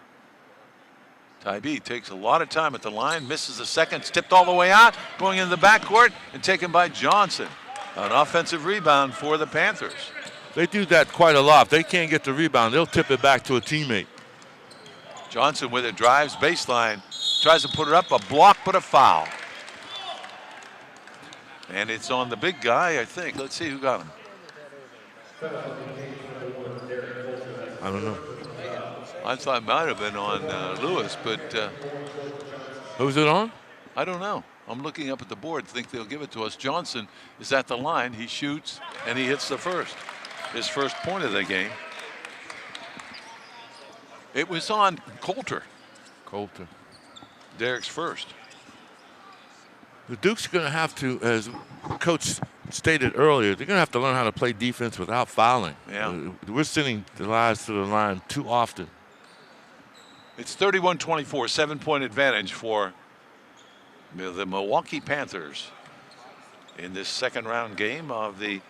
Tybee takes a lot of time at the line, misses the second, tipped all the way out, going into the backcourt and taken by Johnson. An offensive rebound for the Panthers. They do that quite a lot. If they can't get the rebound, they'll tip it back to a teammate. Johnson with it, drives baseline, tries to put it up, a block, but a foul. And it's on the big guy, I think. Let's see who got him. I don't know. I thought it might have been on Lewis, but Who's it on? I don't know. I'm looking up at the board, think they'll give it to us. Johnson is at the line. He shoots, and he hits the first. His first point of the game. It was on Coulter. Coulter. Derek's first. The Duke's are going to have to, as Coach stated earlier, they're going to have to learn how to play defense without fouling. Yeah. We're sending the guys to the line too often. It's 31-24, 7-point advantage for the Milwaukee Panthers in this second round game of the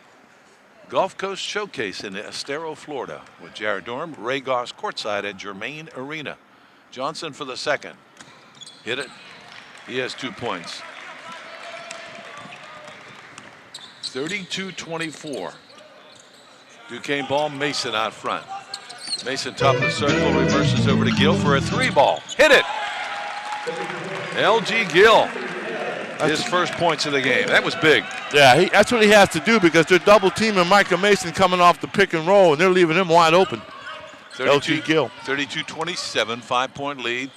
Gulf Coast Showcase in Estero, Florida, with Jared Dorm, Ray Goss courtside at Germain Arena. Johnson for the second. Hit it. He has 2 points. 32-24. Duquesne ball, Mason out front. Mason top of the circle, reverses over to Gill for a 3-ball. Hit it. LG Gill. His first points of the game. That was big. Yeah, that's what he has to do because they're double teaming Micah Mason coming off the pick and roll, and they're leaving him wide open. LG Gill. 32-27, 5-point lead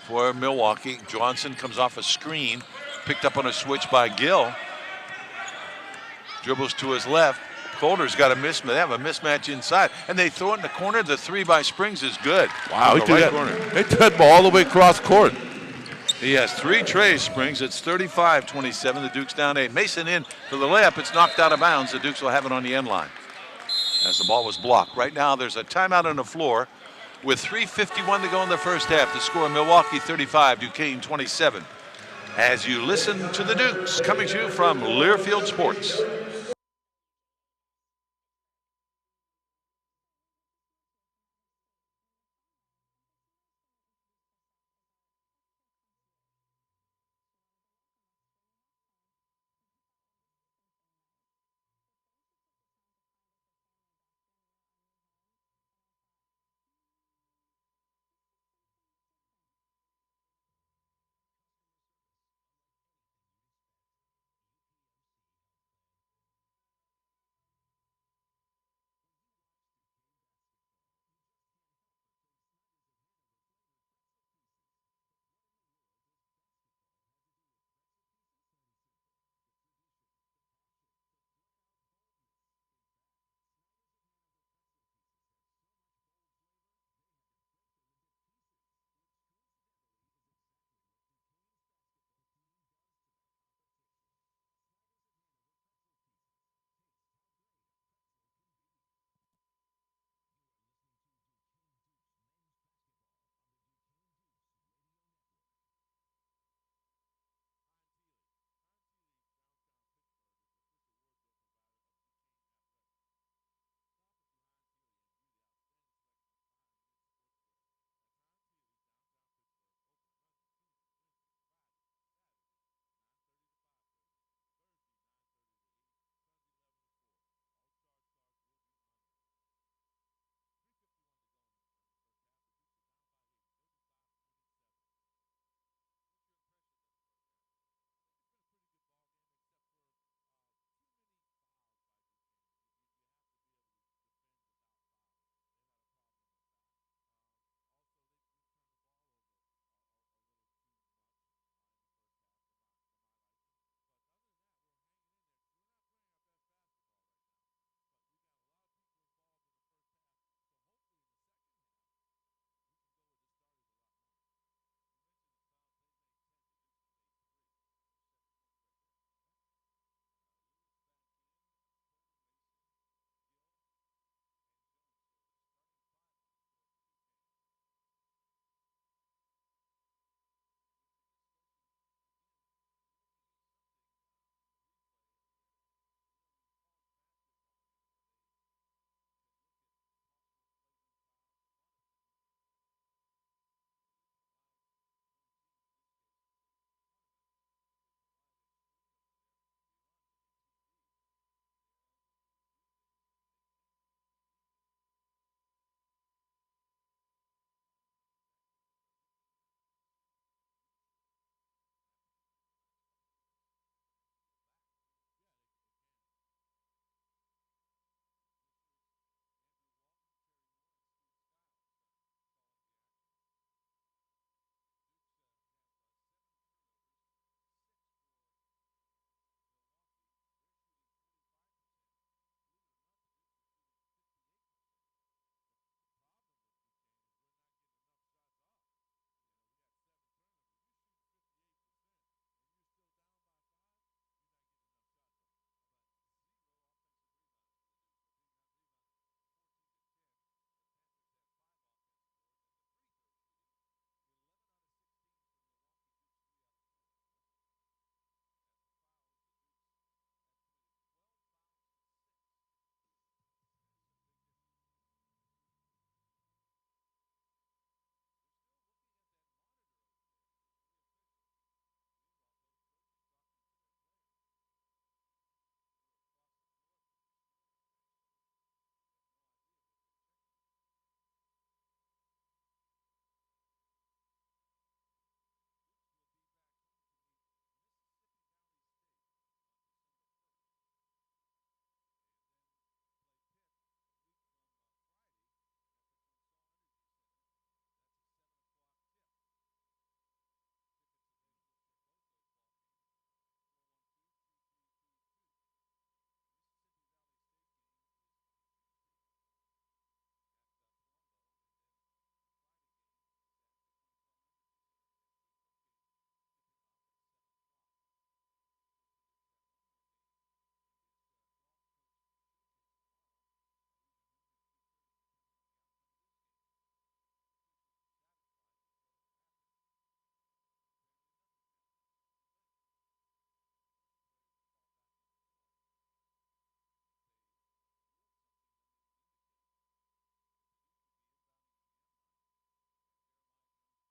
for Milwaukee. Johnson comes off a screen, picked up on a switch by Gill. Dribbles to his left. Coulter's got a mismatch. They have a mismatch inside, and they throw it in the corner. The 3 by Springs is good. Wow, he threw that ball all the way across court. He has 3 trays, Springs. It's 35-27. The Dukes down 8. Mason in for the layup. It's knocked out of bounds. The Dukes will have it on the end line as the ball was blocked. Right now, there's a timeout on the floor with 3:51 to go in the first half. The score: Milwaukee 35, Duquesne 27. As you listen to the Dukes coming to you from Learfield Sports.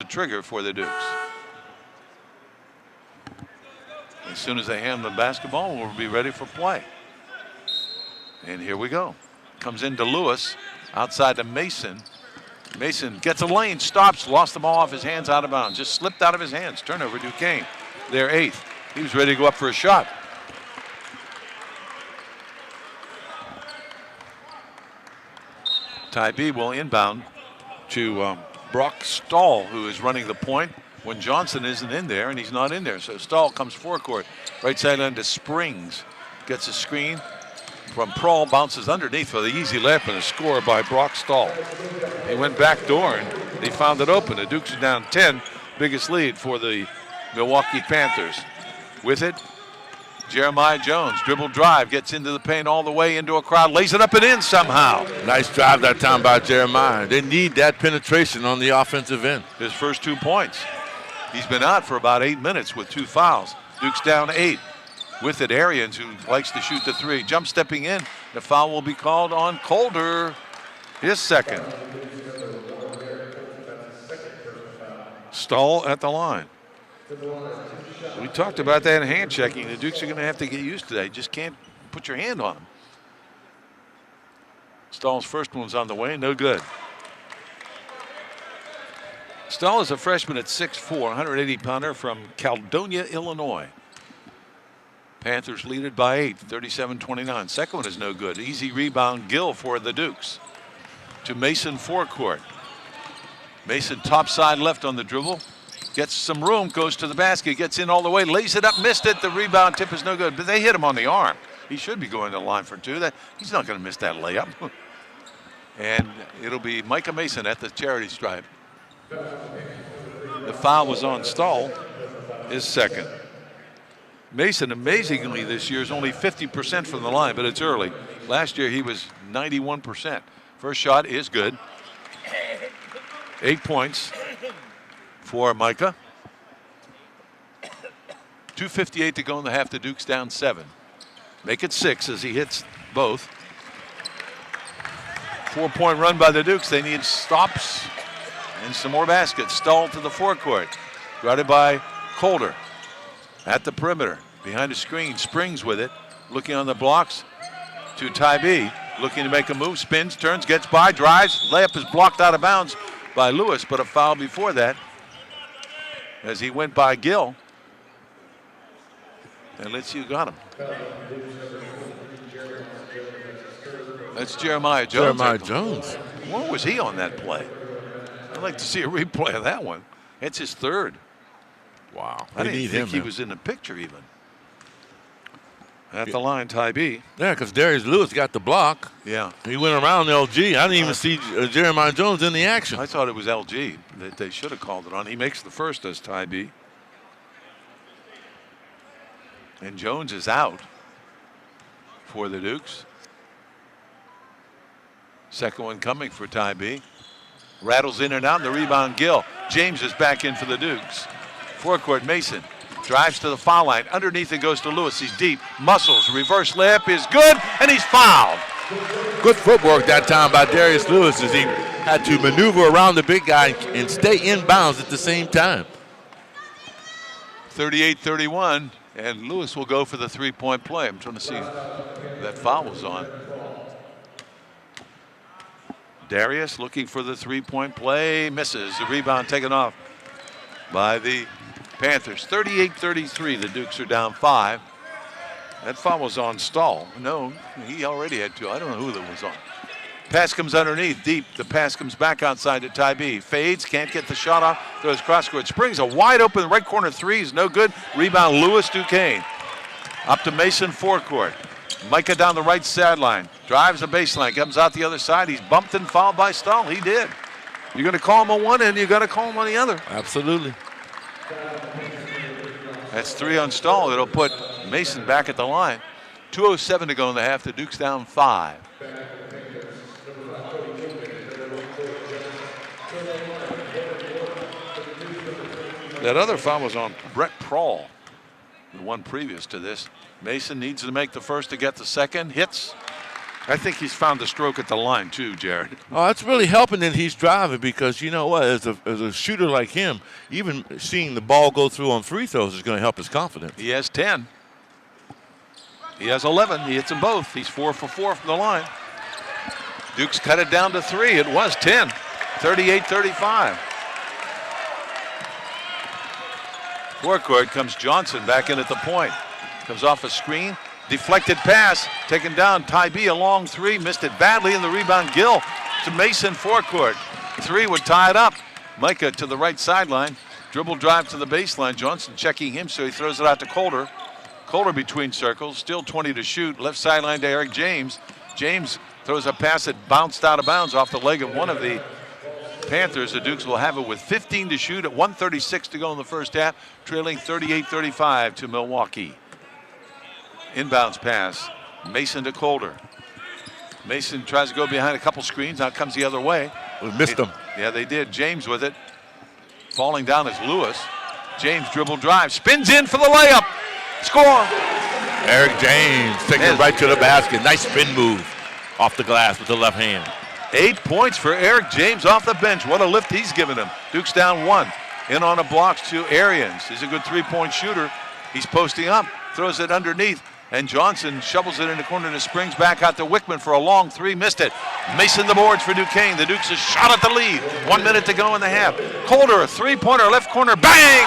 trigger for the Dukes. As soon as they hand the basketball, we'll be ready for play. And here we go. Comes into Lewis, outside to Mason. Mason gets a lane, stops, lost the ball off his hands, out of bounds. Just slipped out of his hands. Turnover, Duquesne. Their 8th. He was ready to go up for a shot. Tybee will inbound to Brock Stahl, who is running the point when Johnson isn't in there, and he's not in there. So Stahl comes forecourt. Right sideline to Springs. Gets a screen from Prawl, bounces underneath for the easy layup and a score by Brock Stahl. He went back door and he found it open. The Dukes are down 10. Biggest lead for the Milwaukee Panthers. With it, Jeremiah Jones, dribble drive, gets into the paint all the way into a crowd, lays it up and in somehow. Nice drive that time by Jeremiah. They need that penetration on the offensive end. His first 2 points. He's been out for about 8 minutes with 2 fouls. Duke's down 8. With it, Arians, who likes to shoot the 3. Jump stepping in. The foul will be called on Calder. His second. Stahl at the line. We talked about that hand checking. The Dukes are going to have to get used to that. You just can't put your hand on them. Stahl's first one's on the way. No good. Stahl is a freshman at 6'4", 180-pounder from Caledonia, Illinois. Panthers lead it by 8, 37-29. Second one is no good. Easy rebound, Gill for the Dukes. To Mason forecourt. Mason top side left on the dribble. Gets some room, goes to the basket, gets in all the way, lays it up, missed it. The rebound tip is no good, but they hit him on the arm. He should be going to the line for 2. He's not going to miss that layup. And it'll be Micah Mason at the charity stripe. The foul was on Stahl, his second. Mason, amazingly, this year is only 50% from the line, but it's early. Last year he was 91%. First shot is good. 8 points for Micah. 2:58 to go in the half. The Dukes down 7. Make it 6 as he hits both. 4-point run by the Dukes. They need stops and some more baskets. Stahl to the forecourt. Guarded by Calder. At the perimeter. Behind a screen. Springs with it. Looking on the blocks to Tybee. Looking to make a move. Spins, turns, gets by, drives. Layup is blocked out of bounds by Lewis, but a foul before that as he went by Gill. And let's see who got him. That's Jeremiah Jones. Jeremiah Jones. Where was he on that play? I'd like to see a replay of that one. It's his third. Wow. I didn't think he was in the picture even. At the line, Tybee. Yeah, because Darius Lewis got the block. Yeah. He went around LG. I didn't even see Jeremiah Jones in the action. I thought it was LG that they should have called it on. He makes the first as Tybee. And Jones is out for the Dukes. Second one coming for Tybee. Rattles in and out, and the rebound, Gill. James is back in for the Dukes. Forecourt, Mason. Drives to the foul line. Underneath it goes to Lewis. He's deep. Muscles. Reverse layup is good, and he's fouled. Good footwork that time by Darius Lewis as he had to maneuver around the big guy and stay in bounds at the same time. 38-31, and Lewis will go for the three-point play. I'm trying to see if that foul was on. Darius looking for the three-point play. Misses. The rebound taken off by the Panthers. 38-33. The Dukes are down 5. That foul was on Stahl. No, he already had 2. I don't know who that was on. Pass comes underneath, deep. The pass comes back outside to Tybee. Fades, can't get the shot off. Throws cross court. Springs a wide open right corner 3 is no good. Rebound Lewis Duquesne. Up to Mason forecourt. Micah down the right sideline. Drives the baseline. Comes out the other side. He's bumped and fouled by Stahl. He did. You're going to call him on one end, you got to call him on the other. Absolutely. That's 3 on Stahl. It'll put Mason back at the line. 2:07 to go in the half. The Dukes down 5. That other foul was on Brett Prawl, the one previous to this. Mason needs to make the first to get the second. Hits. I think he's found the stroke at the line too, Jared. Oh, that's really helping that he's driving because you know what? As a shooter like him, even seeing the ball go through on free throws is going to help his confidence. He has 10. He has 11. He hits them both. He's 4 for 4 from the line. Dukes cut it down to 3. It was 10. 38-35. Forecourt comes Johnson back in at the point. Comes off a screen. Deflected pass, taken down. Tybee a long 3, missed it badly, and the rebound Gill to Mason forecourt. 3 would tie it up. Micah to the right sideline. Dribble drive to the baseline. Johnson checking him, so he throws it out to Calder. Calder between circles, still 20 to shoot. Left sideline to Eric James. James throws a pass that bounced out of bounds off the leg of one of the Panthers. The Dukes will have it with 15 to shoot at 1:36 to go in the first half, trailing 38-35 to Milwaukee. Inbounds pass, Mason to Calder. Mason tries to go behind a couple screens. Now comes the other way. We missed him. Yeah, they did. James with it. Falling down is Lewis. James dribble drive, spins in for the layup. Score. Eric James taking it right to the basket. Nice spin move off the glass with the left hand. 8 points for Eric James off the bench. What a lift he's given him. Duke's down 1. In on the blocks to Arians. He's a good three-point shooter. He's posting up, throws it underneath. And Johnson shovels it in the corner to Springs, back out to Wickman for a long 3, missed it. Mason the boards for Duquesne. The Dukes have shot at the lead. 1 minute to go in the half. Calder, a three-pointer, left corner, bang!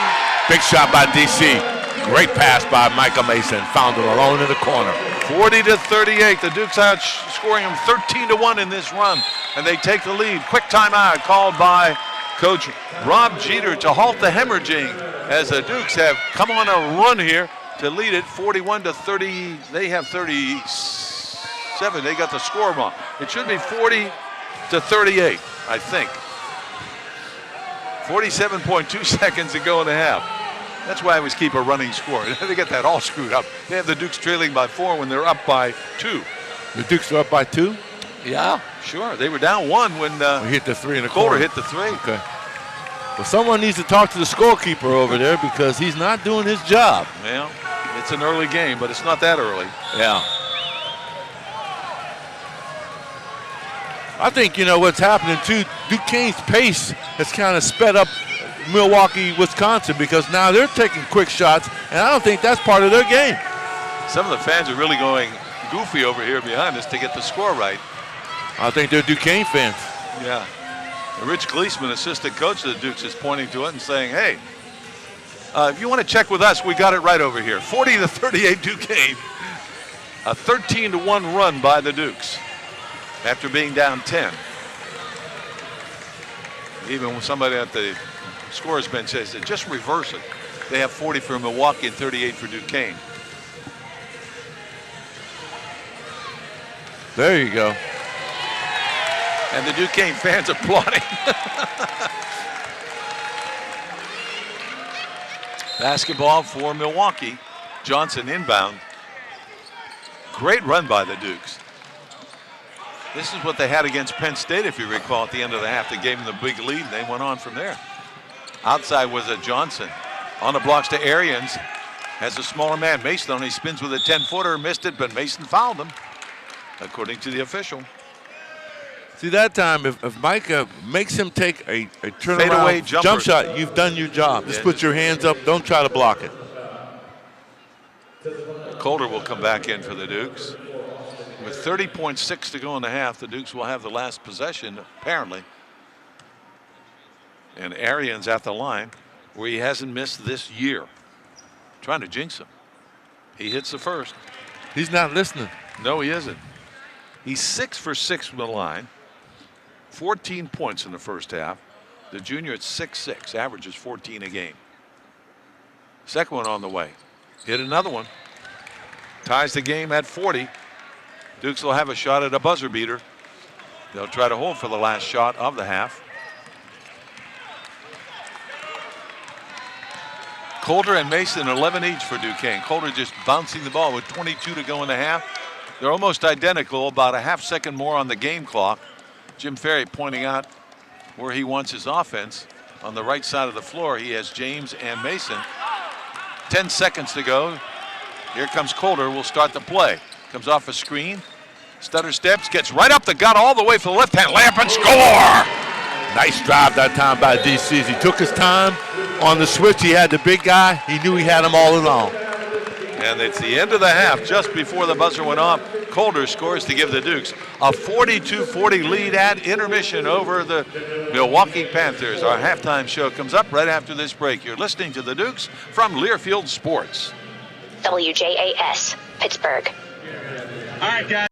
Big shot by DC. Great pass by Micah Mason. Found him alone in the corner. 40-38. The Dukes out scoring them 13-1 in this run, and they take the lead. Quick timeout called by Coach Rob Jeter to halt the hemorrhaging as the Dukes have come on a run here to lead it 41-30. They have 37. They got the score wrong. It should be 40-38, I think. 47.2 seconds to go in the half. That's why I always keep a running score. They get that all screwed up. They have the Dukes trailing by 4 when they're up by 2. The Dukes are up by 2? Yeah, sure. They were down 1 when we hit the 3 in the Calder corner. hit the 3. Okay. Well, someone needs to talk to the scorekeeper over there because he's not doing his job. Well, it's an early game, but it's not that early. Yeah. I think, you know, what's happening, too, Duquesne's pace has kind of sped up Milwaukee, Wisconsin, because now they're taking quick shots, and I don't think that's part of their game. Some of the fans are really going goofy over here behind us to get the score right. I think they're Duquesne fans. Yeah. Rich Gleason, assistant coach of the Dukes, is pointing to it and saying, hey, if you want to check with us, we got it right over here. 40-38 Duquesne. A 13-1 run by the Dukes after being down 10. Even when somebody at the scorer's bench says, just reverse it. They have 40 for Milwaukee and 38 for Duquesne. There you go. And the Duquesne fans applauding. Basketball for Milwaukee. Johnson inbound. Great run by the Dukes. This is what they had against Penn State, if you recall, at the end of the half. They gave them the big lead, and they went on from there. Outside was a Johnson. On the blocks to Arians. Has a smaller man, Mason, on. He spins with a 10-footer, missed it, but Mason fouled him, according to the official. See, that time, if Micah makes him take a turnaround Fadeaway jump shot, you've done your job. Just put your hands up. Don't try to block it. Calder will come back in for the Dukes. With 30.6 to go in the half, the Dukes will have the last possession, apparently. And Arians at the line, where he hasn't missed this year. Trying to jinx him. He hits the first. He's not listening. No, he isn't. He's 6 for 6 from the line. 14 points in the first half. The junior at 6'6", averages 14 a game. Second one on the way. Hit another one. Ties the game at 40. Dukes will have a shot at a buzzer beater. They'll try to hold for the last shot of the half. Calder and Mason 11 each for Duquesne. Calder just bouncing the ball with 22 to go in the half. They're almost identical, about a half second more on the game clock. Jim Ferry pointing out where he wants his offense. On the right side of the floor, he has James and Mason. 10 seconds to go. Here comes Calder. Will start the play. Comes off a screen. Stutter steps, gets right up the gut all the way for the left hand layup and score! Nice drive that time by DC's. He took his time on the switch. He had the big guy. He knew he had him all along. And it's the end of the half, just before the buzzer went off. Calder scores to give the Dukes a 42-40 lead at intermission over the Milwaukee Panthers. Our halftime show comes up right after this break. You're listening to the Dukes from Learfield Sports. WJAS, Pittsburgh. All right, guys.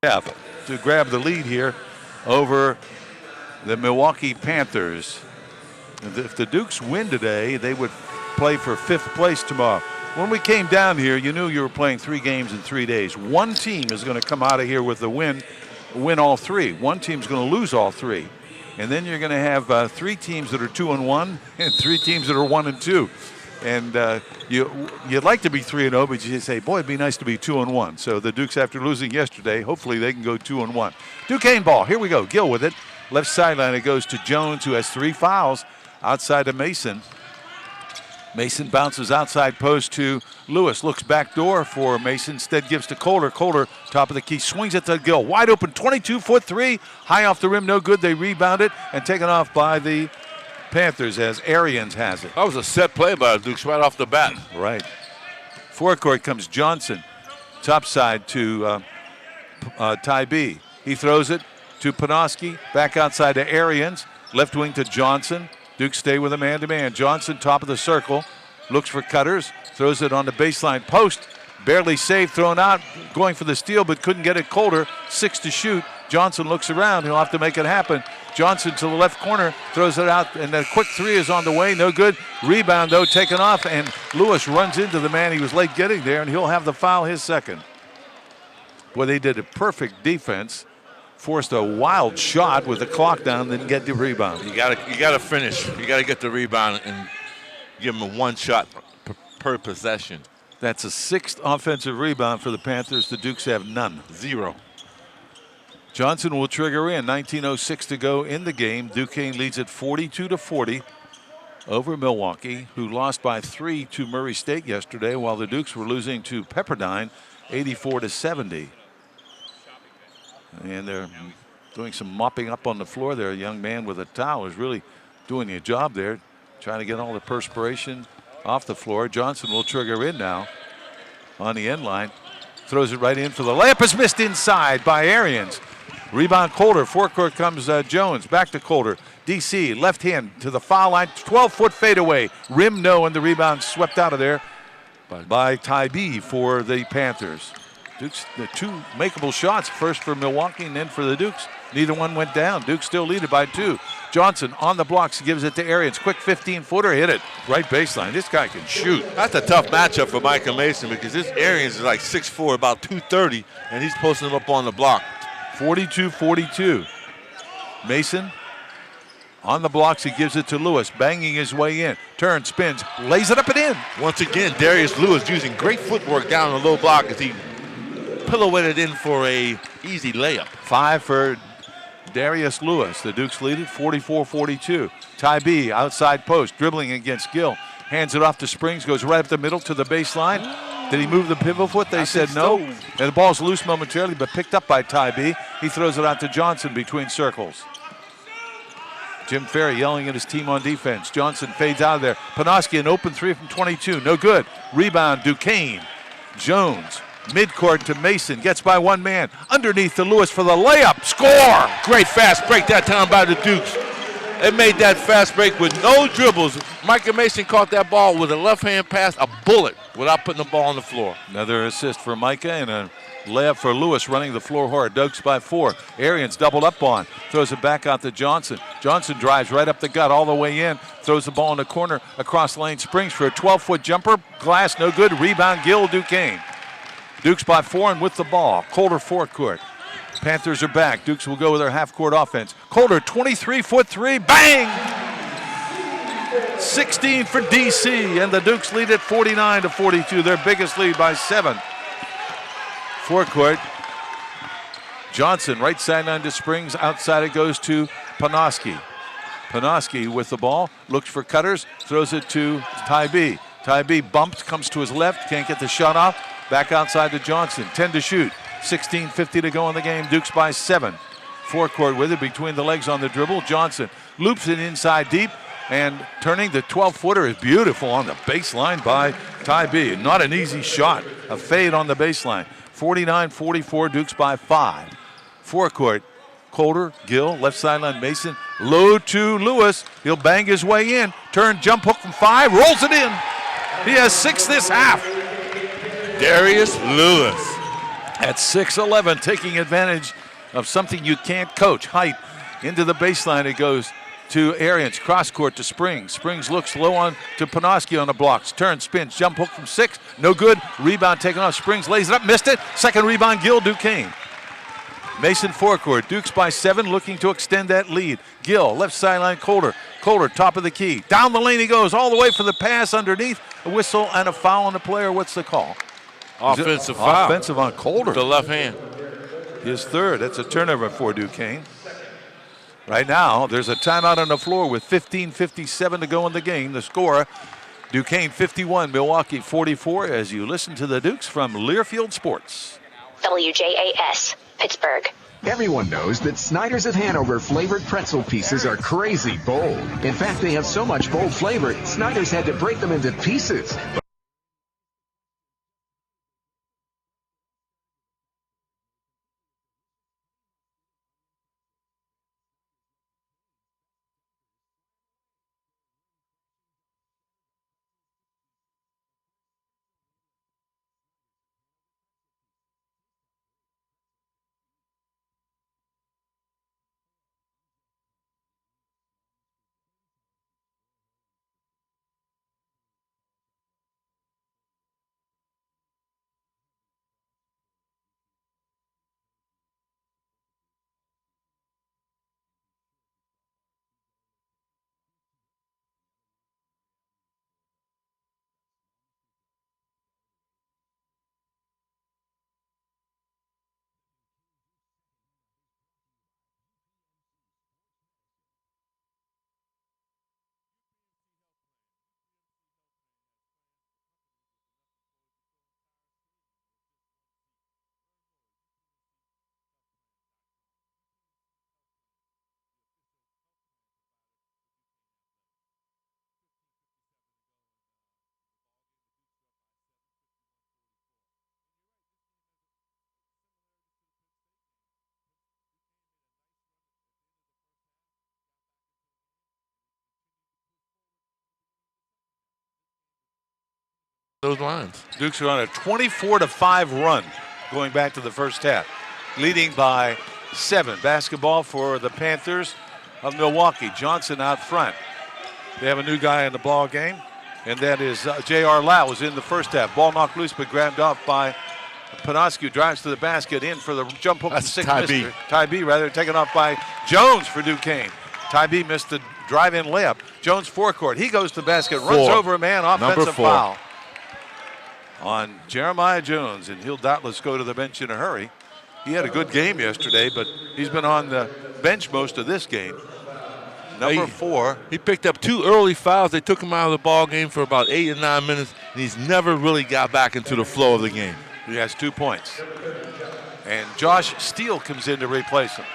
to grab the lead here over the Milwaukee Panthers. If the Dukes win today, they would play for 5th place tomorrow. When we came down here, you knew you were playing 3 games in 3 days. One team is going to come out of here with the win all 3. One team's going to lose all 3. And then you're going to have 3 teams that are 2-1 and 3 teams that are 1-2. And you'd like to be 3-0, but you say, boy, it'd be nice to be 2-1. So the Dukes, after losing yesterday, hopefully they can go 2-1. Duquesne ball. Here we go. Gill with it. Left sideline. It goes to Jones, who has 3 fouls outside of Mason. Mason bounces outside post to Lewis. Looks back door for Mason. Instead gives to Kohler. Kohler, top of the key, swings it to Gill. Wide open, 22-foot 3. High off the rim, no good. They rebound it and taken off by the Panthers as Arians has it. That was a set play by the Dukes right off the bat. Right. Forecourt comes Johnson. Top side to Ty B. He throws it to Panoski. Back outside to Arians. Left wing to Johnson. Dukes stay with a man-to-man. Johnson, top of the circle, looks for cutters, throws it on the baseline post. Barely saved, thrown out, going for the steal, but couldn't get it. Kohler, 6 to shoot. Johnson looks around. He'll have to make it happen. Johnson to the left corner, throws it out, and a quick 3 is on the way. No good. Rebound, though, taken off, and Lewis runs into the man. He was late getting there, and he'll have the foul, his second. Well, they did a perfect defense. Forced a wild shot with the clock down, then get the rebound. You gotta finish. You gotta get the rebound and give them a 1 shot per possession. That's a 6th offensive rebound for the Panthers. The Dukes have none. 0. Johnson will trigger in. 19:06 to go in the game. Duquesne leads at 42-40 over Milwaukee, who lost by 3 to Murray State yesterday, while the Dukes were losing to Pepperdine 84-70. And they're doing some mopping up on the floor there. A young man with a towel is really doing a job there, trying to get all the perspiration off the floor. Johnson will trigger in now on the end line. Throws it right in for the layup. Is missed inside by Arians. Rebound Kohler. Forecourt comes Jones. Back to Kohler. DC left hand to the foul line. 12-foot fadeaway. Rim no, and the rebound swept out of there by Ty B for the Panthers. Dukes, the 2 makeable shots, first for Milwaukee and then for the Dukes. Neither one went down. Dukes still lead it by 2. Johnson on the blocks, gives it to Arians. Quick 15-footer, hit it. Right baseline. This guy can shoot. That's a tough matchup for Micah Mason because this Arians is like 6'4", about 230, and he's posting him up on the block. 42-42. Mason on the blocks, he gives it to Lewis, banging his way in. Turns, spins, lays it up and in. Once again, Darius Lewis using great footwork down the low block as he pirouetted in for a easy layup. 5 for Darius Lewis. The Dukes lead it 44-42. Ty B outside post, dribbling against Gill. Hands it off to Springs, goes right up the middle to the baseline. Did he move the pivot foot? They said no. And the ball's loose momentarily, but picked up by Ty B. He throws it out to Johnson between circles. Jim Ferry yelling at his team on defense. Johnson fades out of there. Panoski, an open 3 from 22. No good. Rebound, Duquesne. Jones. Midcourt to Mason, gets by 1 man. Underneath to Lewis for the layup. Score! Great fast break that time by the Dukes. They made that fast break with no dribbles. Micah Mason caught that ball with a left-hand pass, a bullet, without putting the ball on the floor. Another assist for Micah and a layup for Lewis, running the floor hard. Dukes by 4. Arians doubled up on. Throws it back out to Johnson. Johnson drives right up the gut all the way in. Throws the ball in the corner across lane. Springs for a 12-foot jumper. Glass no good. Rebound Gill, Duquesne. Dukes by 4 and with the ball. Kohler forecourt. Panthers are back. Dukes will go with their half-court offense. Kohler, 23-foot 3. Bang! 16 for DC, and the Dukes lead at 49-42. Their biggest lead by 7. Forecourt. Johnson, right sideline to Springs. Outside it goes to Panoski. Panoski with the ball. Looks for cutters. Throws it to Ty B. Ty B bumped, comes to his left. Can't get the shot off. Back outside to Johnson. 10 to shoot. 16:50 to go in the game. Dukes by 7. Forecourt with it between the legs on the dribble. Johnson loops it inside deep, and turning the 12-footer is beautiful on the baseline by Ty B. Not an easy shot. A fade on the baseline. 49-44, Dukes by 5. Forecourt, Kohler, Gill, left sideline Mason. Low to Lewis. He'll bang his way in. Turn, jump hook from 5, rolls it in. He has 6 this half. Darius Lewis. at 6'11", taking advantage of something you can't coach. Height into the baseline. It goes to Arians. Cross court to Springs. Springs looks low on to Panoski on the blocks. Turns, spins, jump hook from 6. No good. Rebound taken off. Springs lays it up. Missed it. Second rebound, Gill, Duquesne. Mason forecourt. Dukes by 7, looking to extend that lead. Gill, left sideline, Colder. Colder, top of the key. Down the lane he goes, all the way for the pass underneath. A whistle and a foul on the player. What's the call? Offensive foul. Offensive on Colder. With the left hand. His third. That's a turnover for Duquesne. Right now, there's a timeout on the floor with 15:57 to go in the game. The score, Duquesne 51, Milwaukee 44, as you listen to the Dukes from Learfield Sports. WJAS, Pittsburgh. Everyone knows that Snyder's of Hanover flavored pretzel pieces are crazy bold. In fact, they have so much bold flavor, Snyder's had to break them into pieces. Those lines. Dukes are on a 24-5 run going back to the first half, leading by 7. Basketball for the Panthers of Milwaukee. Johnson out front. They have a new guy in the ball game, and that is J.R. Lau was in the first half. Ball knocked loose but grabbed off by Panoski. Drives to the basket, in for the jump hook. That's from 6. Ty B. Ty B, rather, taken off by Jones for Duquesne. Ty B missed the drive-in layup. Jones forecourt. He goes to the basket, runs over a man, offensive foul on Jeremiah Jones, and he'll doubtless go to the bench in a hurry. He had a good game yesterday, but he's been on the bench most of this game. Number 4. He picked up 2 early fouls. They took him out of the ball game for about 8 or 9 minutes, and he's never really got back into the flow of the game. He has 2 points. And Josh Steele comes in to replace him.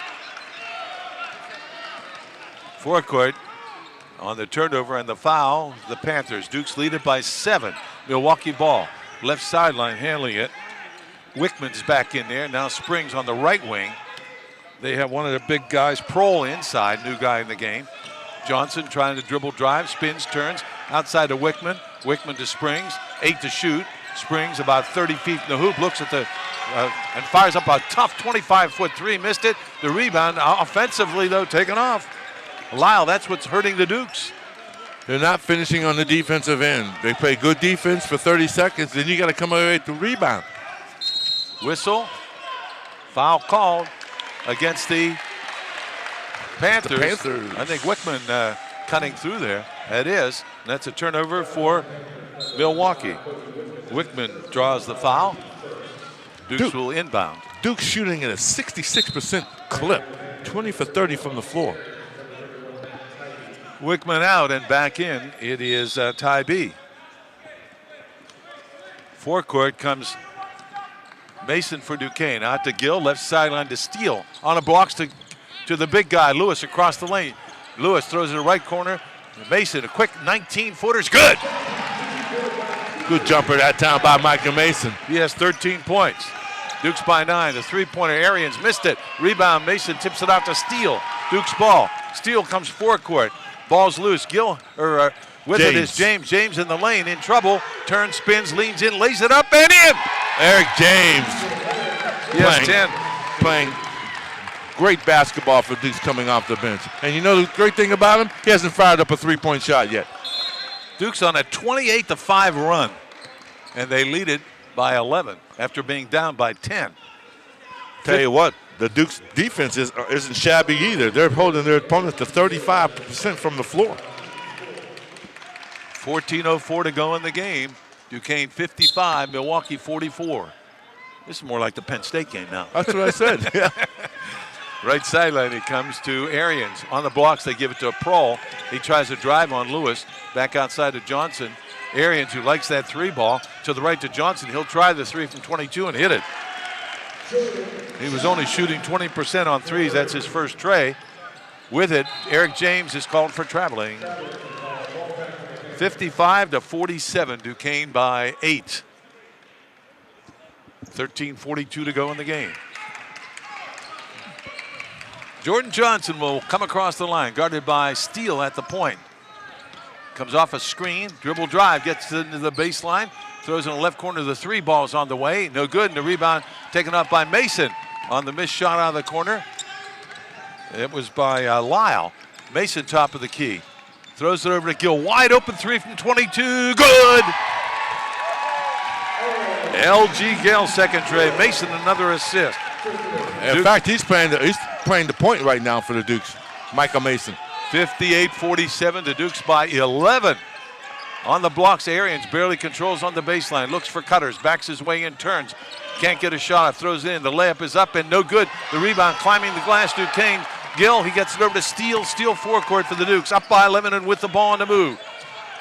Forecourt on the turnover and the foul, the Panthers. Dukes lead it by 7. Milwaukee ball. Left sideline handling it. Wickman's back in there. Now Springs on the right wing. They have one of the big guys, Prohl, inside, new guy in the game. Johnson trying to dribble drive, spins, turns, outside to Wickman. Wickman to Springs, 8 to shoot. Springs about 30 feet in the hoop, looks at the, and fires up a tough 25-foot 3, missed it. The rebound, offensively though, taken off. Lyle, that's what's hurting the Dukes. They're not finishing on the defensive end. They play good defense for 30 seconds, then you got to come away to rebound. Whistle, foul called against the Panthers. I think Wickman cutting through there. That is. And that's a turnover for Milwaukee. Wickman draws the foul. Dukes will inbound. Duke's shooting at a 66% clip, 20 for 30 from the floor. Wickman out and back in. It is Ty B. Forecourt comes Mason for Duquesne. Out to Gill, left sideline to Steele. On the blocks to the big guy, Lewis, across the lane. Lewis throws it to the right corner. Mason, a quick 19-footer's good. Good jumper that time by Michael Mason. He has 13 points. Dukes by 9. The three-pointer, Arians missed it. Rebound, Mason tips it out to Steele. Duke's ball. Steele comes forecourt. Ball's loose. With it is James. James in the lane, in trouble. Turns, spins, leans in, lays it up and in. Eric James. He has 10. Playing great basketball for Dukes coming off the bench. And you know the great thing about him? He hasn't fired up a three-point shot yet. Duke's on a 28-5 run, and they lead it by 11 after being down by 10. Tell you what, the Dukes defense isn't shabby either. They're holding their opponents to 35% from the floor. 14:04 to go in the game. Duquesne 55, Milwaukee 44. This is more like the Penn State game now. That's what I said. Yeah. Right sideline, it comes to Arians. On the blocks, they give it to Prohl. He tries to drive on Lewis. Back outside to Johnson. Arians, who likes that three ball, to the right to Johnson. He'll try the three from 22 and hit it. He was only shooting 20% on threes. That's his first tray. With it, Eric James is called for traveling. 55-47, Duquesne by 8. 13:42 to go in the game. Jordan Johnson will come across the line, guarded by Steele at the point. Comes off a screen, dribble drive, gets into the baseline, throws in the left corner. The three ball's on the way, no good, and the rebound taken up by Mason on the missed shot out of the corner. It was by Lyle. Mason top of the key. Throws it over to Gill, wide open three from 22, good! LG Gale second tray, Mason another assist. In fact, he's playing the point right now for the Dukes, Michael Mason. 58-47, the Dukes by 11. On the blocks, Arians barely controls on the baseline, looks for cutters, backs his way in, turns. Can't get a shot, throws it in, the layup is up and no good. The rebound climbing the glass, Duquesne. Gill, he gets it over to Steele. Steele forecourt for the Dukes, up by 11 and with the ball on the move.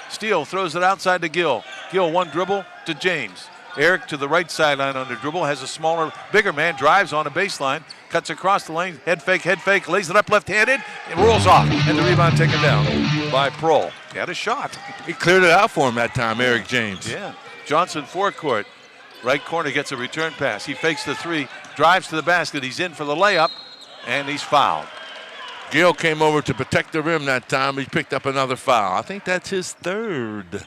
Steele throws it outside to Gill. Gill, one dribble to James. Eric to the right sideline on the dribble, has a smaller, bigger man, drives on a baseline, cuts across the lane, head fake, lays it up left-handed, and rolls off. And the rebound taken down by Prohl. He had a shot. He cleared it out for him that time, Eric James. Yeah. Johnson forecourt. Right corner gets a return pass. He fakes the three, drives to the basket. He's in for the layup, and he's fouled. Gill came over to protect the rim that time. He picked up another foul. I think that's his third.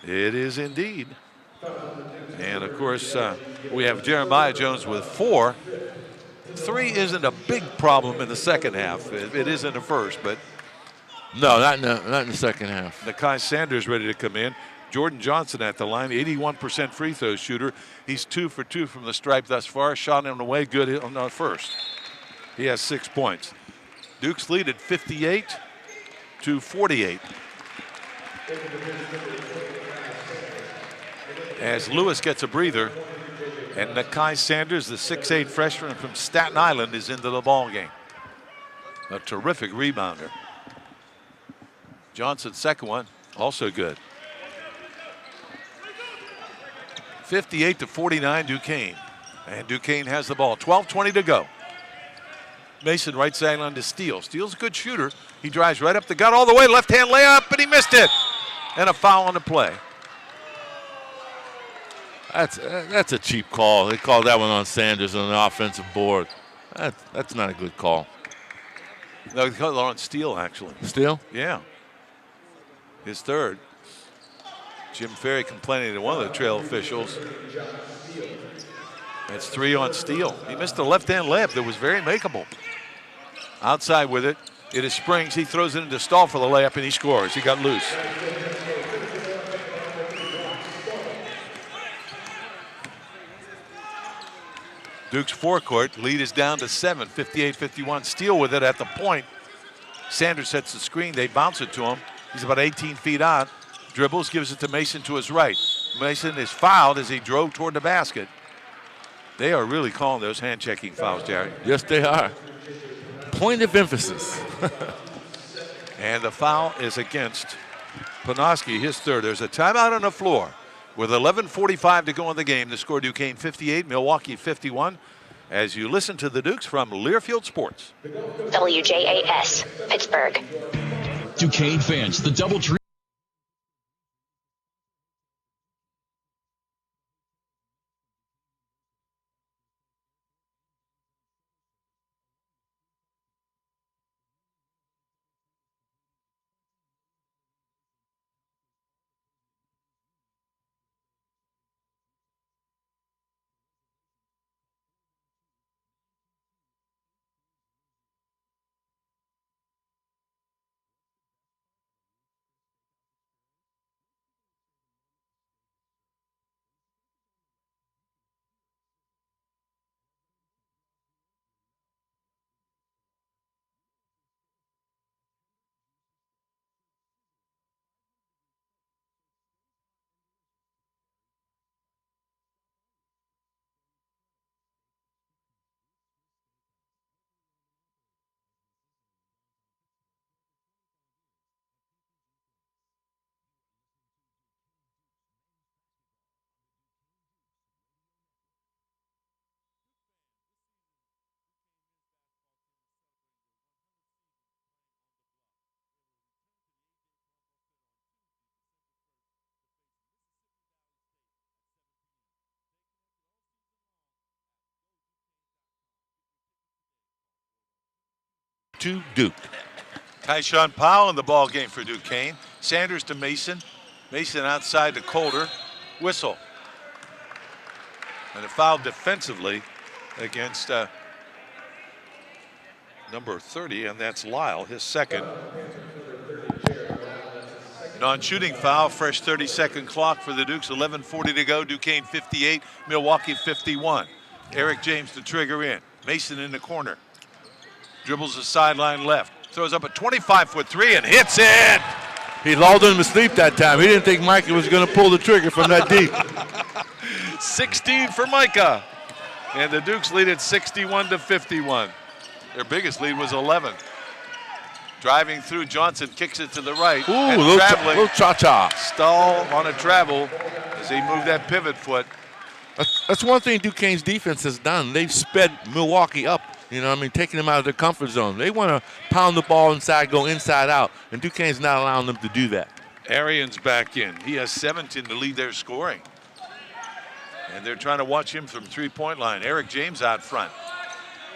It is indeed. And, of course, we have Jeremiah Jones with 4. 3 isn't a big problem in the second half. It is in the first, but. No, not in the second half. Nakai Sanders ready to come in. Jordan Johnson at the line, 81% free throw shooter. He's 2 for 2 from the stripe thus far. Shot him away good on the first. He has 6 points. Dukes lead at 58-48. As Lewis gets a breather, and Nakai Sanders, the 6'8 freshman from Staten Island, is into the ball game. A terrific rebounder. Johnson's second one, also good. 58-49 Duquesne. And Duquesne has the ball. 12:20 to go. Mason right sideline to Steele. Steele's a good shooter. He drives right up the gut all the way. Left-hand layup, and he missed it. And a foul on the play. That's a cheap call. They called that one on Sanders on the offensive board. That's not a good call. No, they called it on Steele, actually. Steele? Yeah. His third. Jim Ferry complaining to one of the trail officials. That's 3 on Steele. He missed a left-hand layup that was very makeable. Outside with it. It is Springs. He throws it into Stahl for the layup, and he scores. He got loose. Duke's forecourt lead is down to 7, 58-51. Steele with it at the point. Sanders sets the screen. They bounce it to him. He's about 18 feet out. Dribbles, gives it to Mason to his right. Mason is fouled as he drove toward the basket. They are really calling those hand-checking fouls, Jerry. Yes, they are. Point of emphasis. And the foul is against Panoski, his third. There's a timeout on the floor. With 11:45 to go in the game, the score Duquesne 58, Milwaukee 51. As you listen to the Dukes from Learfield Sports. WJAS, Pittsburgh. Duquesne fans, the Doubletree to Duke. Tyshawn Powell in the ball game for Duquesne. Sanders to Mason. Mason outside to Calder. Whistle. And a foul defensively against number 30, and that's Lyle, his second. Non-shooting foul, fresh 30-second clock for the Dukes, 11:40 to go. Duquesne 58, Milwaukee 51. Eric James to trigger in. Mason in the corner. Dribbles the sideline left. Throws up a 25-foot three and hits it. He lulled him to sleep that time. He didn't think Micah was going to pull the trigger from that deep. 16 for Micah. And the Dukes lead at 61-51. Their biggest lead was 11. Driving through, Johnson kicks it to the right. Ooh, and little cha-cha. Stall on a travel as he moved that pivot foot. That's one thing Duquesne's defense has done. They've sped Milwaukee up, taking them out of their comfort zone. They want to pound the ball inside, go inside out, and Duquesne's not allowing them to do that. Arians back in. He has 17 to lead their scoring. And they're trying to watch him from three-point line. Eric James out front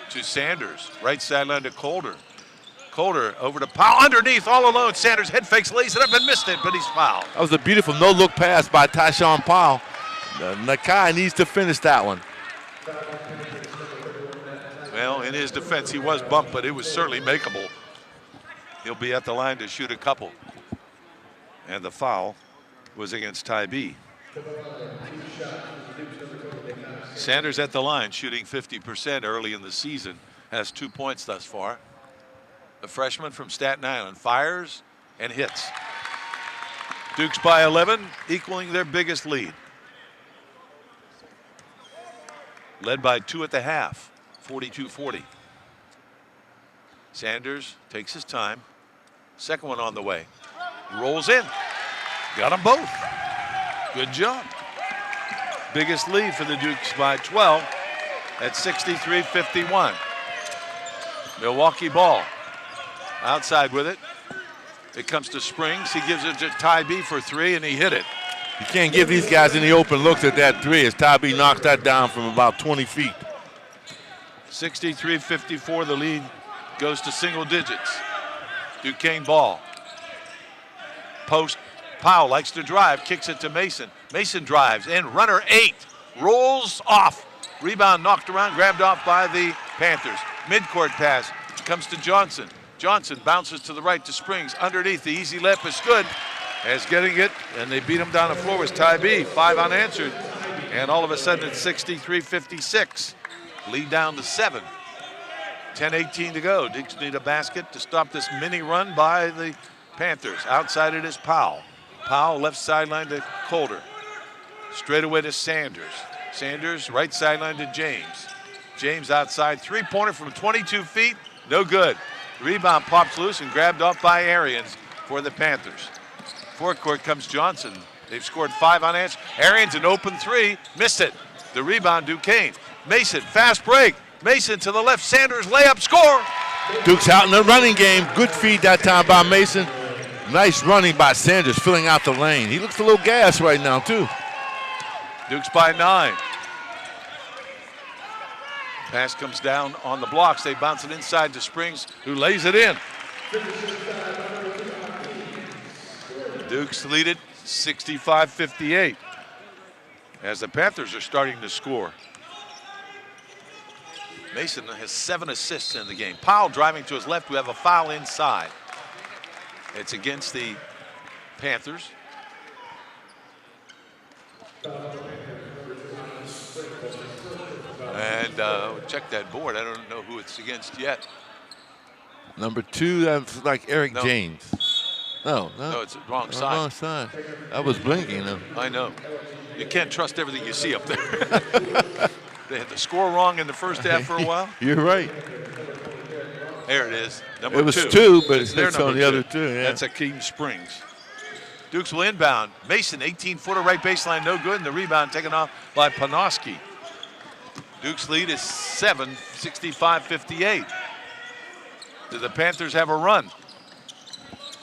to Sanders. Right sideline to Calder. Calder over to Powell underneath all alone. Sanders head fakes, lays it up and missed it, but he's fouled. That was a beautiful no-look pass by Tyshawn Powell. Nakai needs to finish that one. Well, in his defense, he was bumped, but it was certainly makeable. He'll be at the line to shoot a couple. And the foul was against Tybee. Sanders at the line, shooting 50% early in the season, has 2 points thus far. The freshman from Staten Island fires and hits. Dukes by 11, equaling their biggest lead. Led by 2 at the half, 42-40. Sanders takes his time. Second one on the way. Rolls in. Got them both. Good job. Biggest lead for the Dukes by 12 at 63-51. Milwaukee ball. Outside with it. It comes to Springs. He gives it to Tybee for three, and he hit it. You can't give these guys any open looks at that three as Tybee knocks that down from about 20 feet. 63-54, the lead goes to single digits. Duquesne ball. Post, Powell likes to drive, kicks it to Mason. Mason drives, and runner 8 rolls off. Rebound knocked around, grabbed off by the Panthers. Midcourt pass comes to Johnson. Johnson bounces to the right to Springs. Underneath, the easy layup is good. As getting it, and they beat him down the floor was Tybee, 5 unanswered. And all of a sudden it's 63-56. Lead down to 7. 10:18 to go. Dukes need a basket to stop this mini run by the Panthers. Outside it is Powell. Powell left sideline to Calder. Straight away to Sanders. Sanders right sideline to James. James outside, three-pointer from 22 feet, no good. Rebound pops loose and grabbed off by Arians for the Panthers. Forecourt comes Johnson. They've scored 5 unanswered. Arians an open three, missed it. The rebound Duquesne. Mason, fast break. Mason to the left, Sanders layup, score. Dukes out in the running game. Good feed that time by Mason. Nice running by Sanders, filling out the lane. He looks a little gassed right now, too. Dukes by 9. Pass comes down on the blocks. They bounce it inside to Springs, who lays it in. Dukes lead it 65-58 as the Panthers are starting to score. Mason has 7 assists in the game. Powell driving to his left. We have a foul inside. It's against the Panthers. And check that board. I don't know who it's against yet. Number 2, that's like Eric James. No, it's the wrong side. Wrong side. I was blinking. I know. You can't trust everything you see up there. They had the score wrong in the first half for a while. You're right. There it is. Number 2. It was 2, but it's their on the 2. other 2. Yeah. That's Akeem Springs. Dukes will inbound. Mason, 18-footer right baseline, no good, and the rebound taken off by Panoski. Dukes lead is 7, 65-58. Do the Panthers have a run?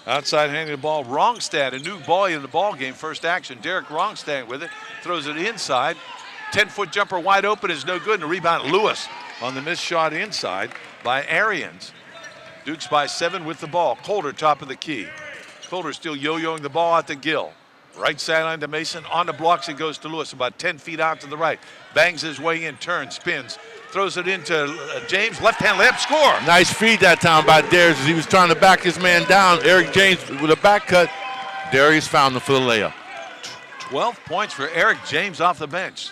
Outside handing the ball, Wrongstad, a new boy in the ball game, first action. Derek Wrongstad with it, throws it inside. 10-foot jumper wide open is no good, and a rebound Lewis on the missed shot inside by Arians. Dukes by 7 with the ball. Colder top of the key. Colder still yo-yoing the ball out to Gill. Right sideline to Mason. On the blocks, it goes to Lewis, about 10 feet out to the right. Bangs his way in, turns, spins, throws it into James. Left-hand layup, score. Nice feed that time by Darius as he was trying to back his man down. Eric James with a back cut. Darius found him for the layup. 12 points for Eric James off the bench.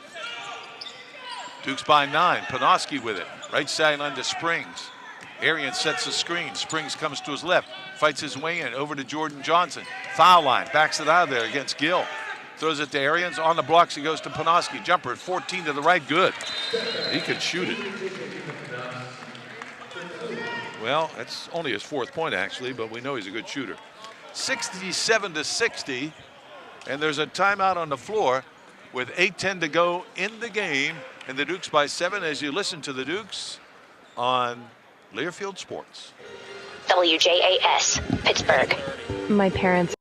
Dukes by 9. Panoski with it. Right sideline to Springs. Arian sets the screen. Springs comes to his left. Fights his way in. Over to Jordan Johnson. Foul line. Backs it out of there against Gill. Throws it to Arians. On the blocks, he goes to Panoski. Jumper at 14 to the right. Good. He can shoot it. Well, that's only his 4th point, actually, but we know he's a good shooter. 67-60. And there's a timeout on the floor with 8:10 to go in the game. And the Dukes by 7 as you listen to the Dukes on Learfield Sports. WJAS, Pittsburgh. My parents.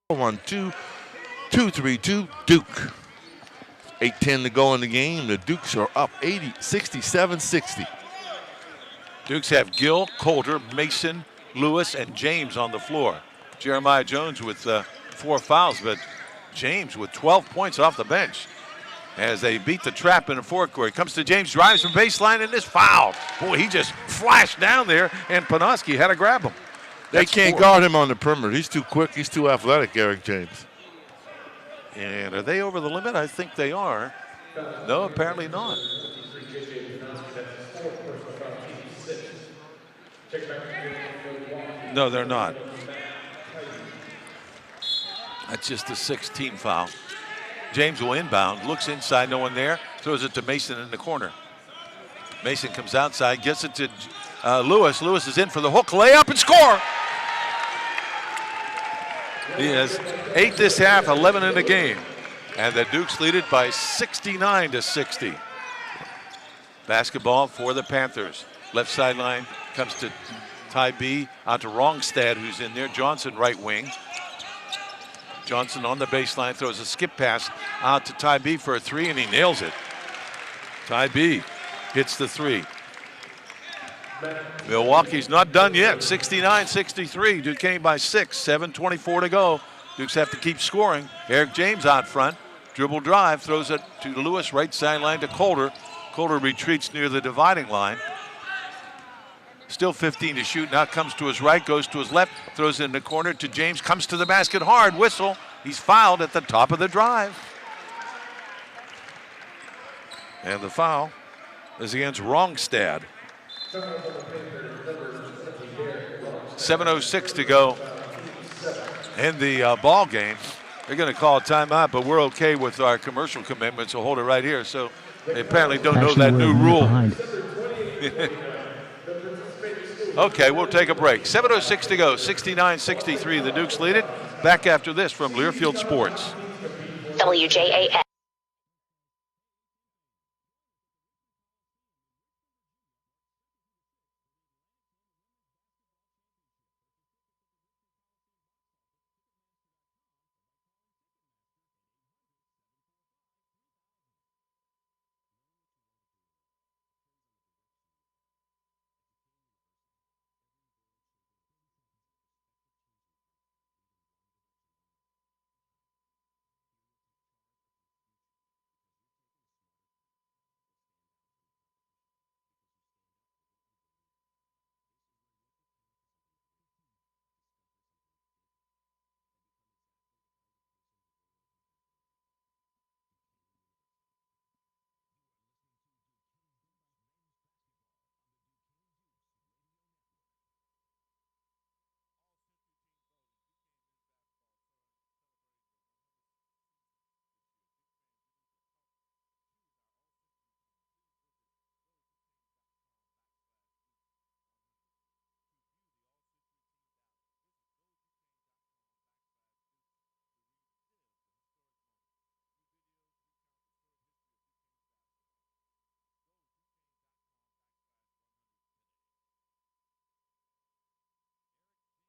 One, 2, 2-3-2, Duke. 8:10 to go in the game. The Dukes are up 67-60. Dukes have Gill, Coulter, Mason, Lewis, and James on the floor. Jeremiah Jones with 4 fouls, but James with 12 points off the bench as they beat the trap in the forecourt. Comes to James, drives from baseline, and is fouled. Boy, he just flashed down there, and Panoski had to grab him. They can't guard him on the perimeter. He's too quick. He's too athletic, Eric James. And are they over the limit? I think they are. No, apparently not. No, they're not. That's just the 6th team foul. James will inbound, looks inside, no one there, throws it to Mason in the corner. Mason comes outside, gets it to Lewis. Lewis is in for the hook, layup, and score. He has 8 this half, 11 in the game. And the Dukes lead it by 69-60. Basketball for the Panthers. Left sideline comes to Ty B, out to Rongstad, who's in there. Johnson, right wing. Johnson on the baseline, throws a skip pass out to Ty B for a 3, and he nails it. Ty B hits the 3. Milwaukee's not done yet. 69-63. Duquesne by 6. 7:24 to go. Dukes have to keep scoring. Eric James out front. Dribble drive. Throws it to Lewis. Right sideline to Coulter. Coulter retreats near the dividing line. Still 15 to shoot. Now comes to his right. Goes to his left. Throws it in the corner to James. Comes to the basket hard. Whistle. He's fouled at the top of the drive. And the foul is against Rongstad. 7:06 to go in the ball game. They're going to call a timeout, but we're okay with our commercial commitment, so hold it right here. So they apparently don't know that new rule. Okay, we'll take a break. 7:06 to go, 69-63. The Dukes lead it. Back after this from Learfield Sports. WJAS.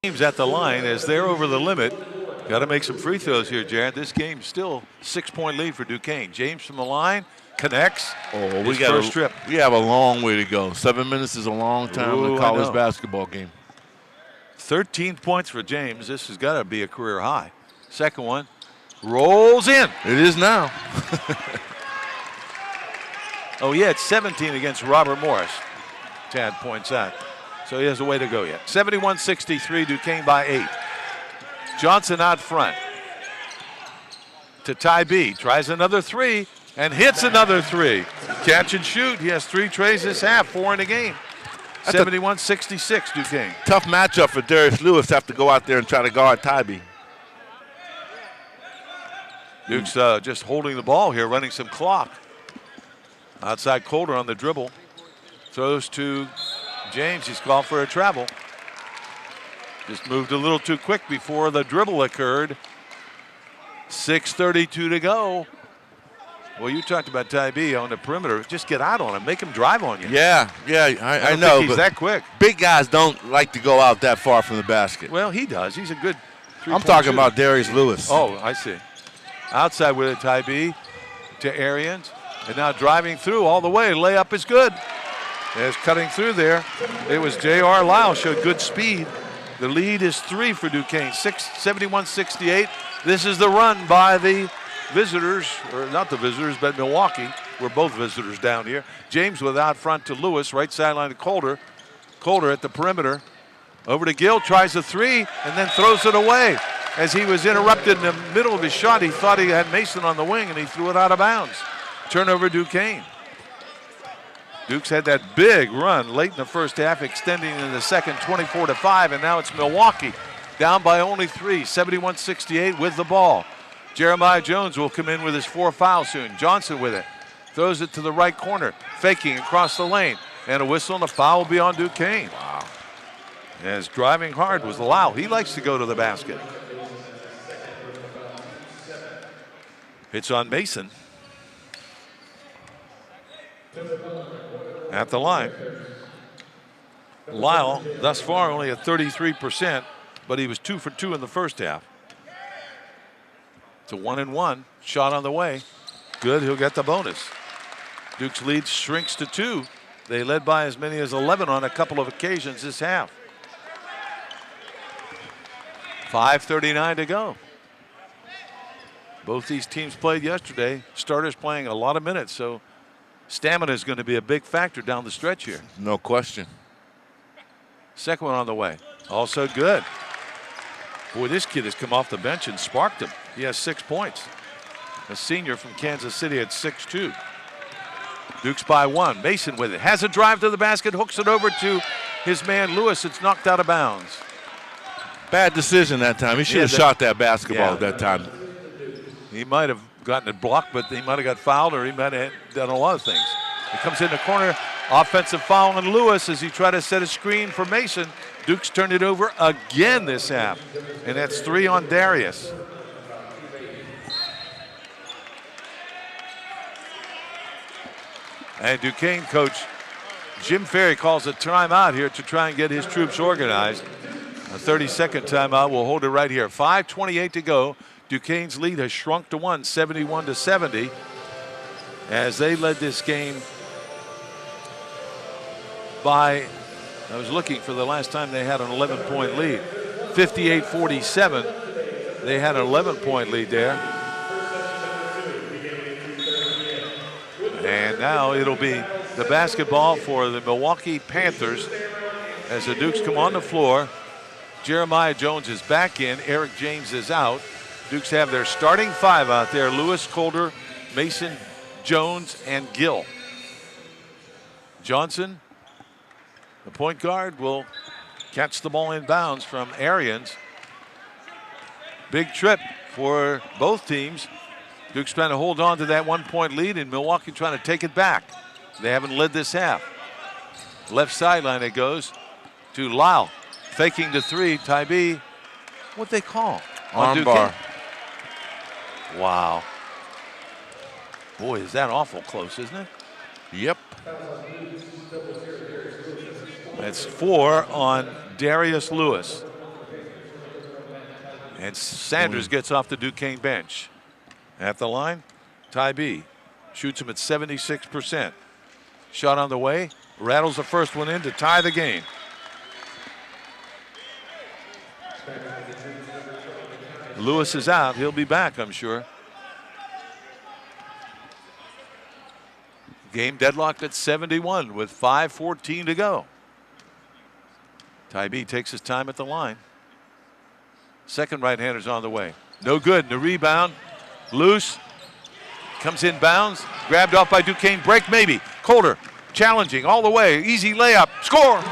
Teams at the line as they're over the limit. Got to make some free throws here, Jared. This game's still 6-point lead for Duquesne. James from the line connects. Oh, his first trip. We have a long way to go. 7 minutes is a long time in a college basketball game. 13 points for James. This has got to be a career high. Second one rolls in. It is now. Oh, yeah, it's 17 against Robert Morris. Tad points out. So he has a way to go yet. 71-63, Duquesne by 8. Johnson out front to Ty B. Tries another three and hits another three. Catch and shoot. He has 3 trays this half, 4 in the game. 71-66, Duquesne. Tough matchup for Darius Lewis to have to go out there and try to guard Ty B. Duke's just holding the ball here, running some clock. Outside Calder on the dribble. Throws to James. He's called for a travel. Just moved a little too quick before the dribble occurred. 6:32 to go. Well, you talked about Ty B on the perimeter. Just get out on him. Make him drive on you. Yeah, I know. He's that quick. Big guys don't like to go out that far from the basket. Well, he does. He's a good I'm talking about Darius Lewis. Oh, I see. Outside with it, Ty B to Arians. And now driving through all the way. Layup is good. As cutting through there, it was J.R. Lyle, showed good speed. The lead is 3 for Duquesne, 71-68. This is the run by the visitors, or not the visitors, but Milwaukee. We're both visitors down here. James with out front to Lewis, right sideline to Calder. Calder at the perimeter. Over to Gill, tries a 3, and then throws it away. As he was interrupted in the middle of his shot, he thought he had Mason on the wing, and he threw it out of bounds. Turnover Duquesne. Dukes had that big run late in the first half, extending in the second 24-5, and now it's Milwaukee down by only 3, 71-68 with the ball. Jeremiah Jones will come in with his 4th foul soon. Johnson with it. Throws it to the right corner, faking across the lane. And a whistle and a foul will be on Duquesne. Wow. As driving hard was Lau. He likes to go to the basket. It's on Mason. At the line. Lyle, thus far, only at 33%, but he was 2 for 2 in the first half. It's a 1-and-1. Shot on the way. Good, he'll get the bonus. Duke's lead shrinks to 2. They led by as many as 11 on a couple of occasions this half. 5:39 to go. Both these teams played yesterday. Starters playing a lot of minutes, so stamina is going to be a big factor down the stretch here. No question. Second one on the way. Also good. Boy, this kid has come off the bench and sparked him. He has 6 points. A senior from Kansas City at 6'2". Dukes by 1. Mason with it. Has a drive to the basket. Hooks it over to his man Lewis. It's knocked out of bounds. Bad decision that time. He should have shot that basketball at that time. He might have gotten it blocked, but he might have got fouled, or he might have done a lot of things. He comes in the corner. Offensive foul on Lewis as he tried to set a screen for Mason. Dukes turned it over again this half, and that's 3 on Darius. And Duquesne coach Jim Ferry calls a timeout here to try and get his troops organized. A 30-second timeout. We'll hold it right here. 5:28 to go. Duquesne's lead has shrunk to 1, 71-70, as they led this game by, I was looking for the last time they had an 11-point lead, 58-47. They had an 11-point lead there. And now it'll be the basketball for the Milwaukee Panthers as the Dukes come on the floor. Jeremiah Jones is back in. Eric James is out. Dukes have their starting 5 out there. Lewis, Calder, Mason, Jones, and Gill. Johnson, the point guard, will catch the ball in bounds from Arians. Big trip for both teams. Duke's trying to hold on to that 1-point lead, and Milwaukee trying to take it back. They haven't led this half. Left sideline it goes to Lyle. Faking the 3, Ty B. What'd they call? Arm bar. Wow. Boy, is that awful close, isn't it? Yep. That's 4 on Darius Lewis. And Sanders gets off the Duquesne bench. At the line, Tybee shoots him at 76%. Shot on the way, rattles the first one in to tie the game. Lewis is out. He'll be back, I'm sure. Game deadlocked at 71 with 5:14 to go. Tybee takes his time at the line. Second right-hander's on the way. No good. The rebound. Loose. Comes in bounds. Grabbed off by Duquesne. Break maybe. Colder. Challenging all the way. Easy layup. Score.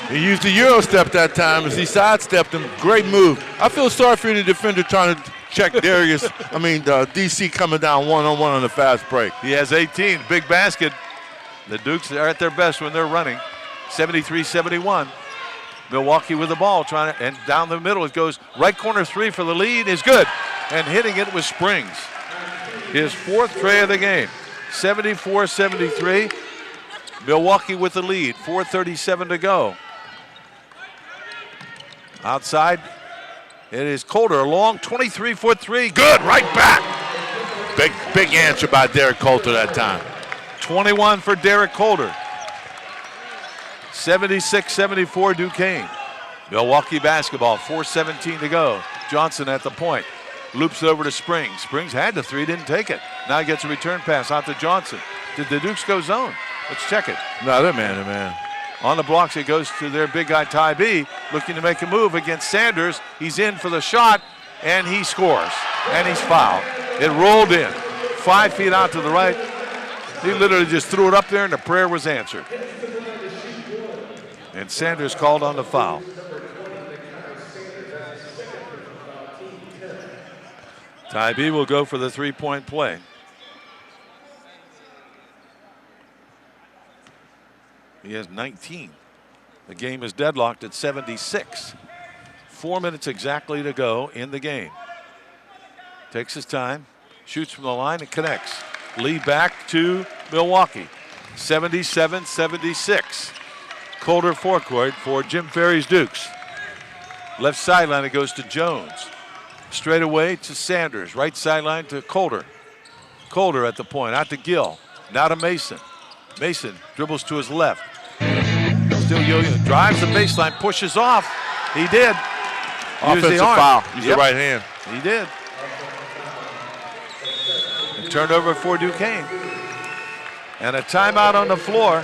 He used the Euro step that time as he sidestepped him. Great move. I feel sorry for the defender trying to check DC coming down one-on-one on the fast break. He has 18. Big basket. The Dukes are at their best when they're running. 73-71. Milwaukee with the ball, and down the middle it goes. Right corner three for the lead is good. And hitting it was Springs. His fourth tray of the game. 74-73. Milwaukee with the lead. 4:37 to go. Outside, it is Coulter. A long 23-foot three. Good, right back. Big answer by Derek Coulter that time. 21 for Derek Coulter. 76-74 Duquesne. Milwaukee basketball, 4:17 to go. Johnson at the point. Loops it over to Springs. Springs had the three, didn't take it. Now he gets a return pass out to Johnson. Did the Dukes go zone? Let's check it. No, they're man to man. On the blocks, it goes to their big guy, Tybee, looking to make a move against Sanders. He's in for the shot, and he scores. And he's fouled. It rolled in. 5 feet out to the right. He literally just threw it up there, and the prayer was answered. And Sanders called on the foul. Tybee will go for the three-point play. He has 19. The game is deadlocked at 76. 4 minutes exactly to go in the game. Takes his time, shoots from the line and connects. Lead back to Milwaukee. 77-76. Coulter forecourt for Jim Ferry's Dukes. Left sideline, it goes to Jones. Straight away to Sanders. Right sideline to Coulter. Coulter at the point, out to Gill. Now to Mason. Mason dribbles to his left. Still yo-yo. Drives the baseline, pushes off. He did. Offensive foul. Use the right hand. He did. A turnover for Duquesne. And a timeout on the floor.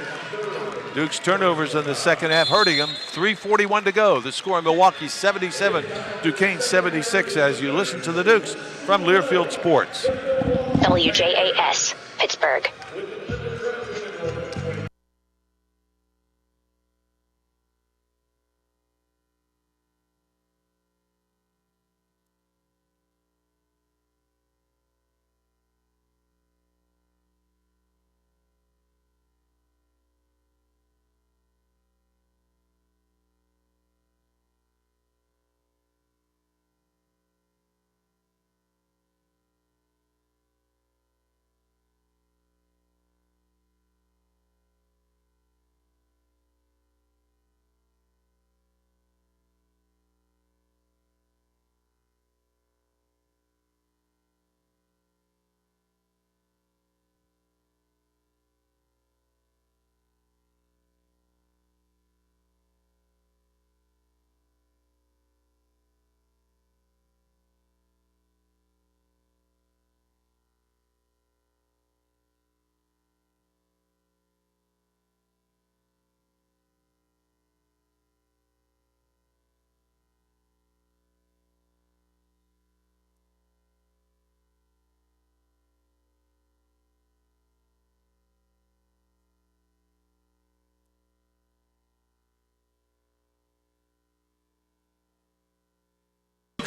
Duke's turnovers in the second half hurting him. 3:41 to go. The score in Milwaukee 77, Duquesne 76 as you listen to the Dukes from Learfield Sports. WJAS, Pittsburgh.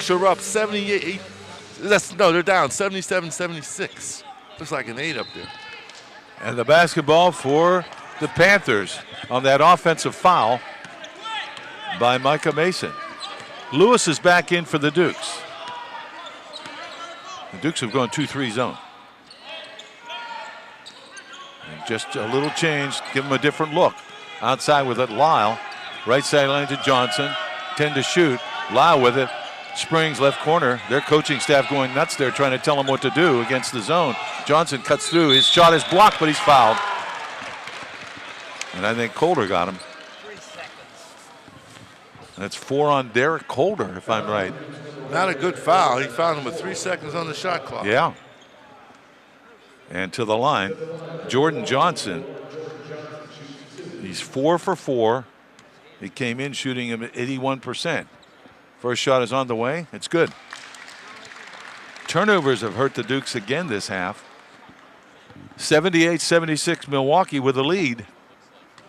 Are up 78. They're down 77-76. Looks like an 8 up there. And the basketball for the Panthers on that offensive foul by Micah Mason. Lewis is back in for the Dukes. The Dukes have gone 2-3 zone. And just a little change, give them a different look. Outside with it, Lyle. Right sideline to Johnson. 10 to shoot. Lyle with it. Springs left corner. Their coaching staff going nuts there trying to tell him what to do against the zone. Johnson cuts through. His shot is blocked, but he's fouled. And I think Colder got him. That's 4 on Derek Colder, if I'm right. Not a good foul. He fouled him with 3 seconds on the shot clock. Yeah. And to the line, Jordan Johnson. He's 4 for 4. He came in shooting him at 81%. First shot is on the way. It's good. Turnovers have hurt the Dukes again this half. 78-76 Milwaukee with the lead.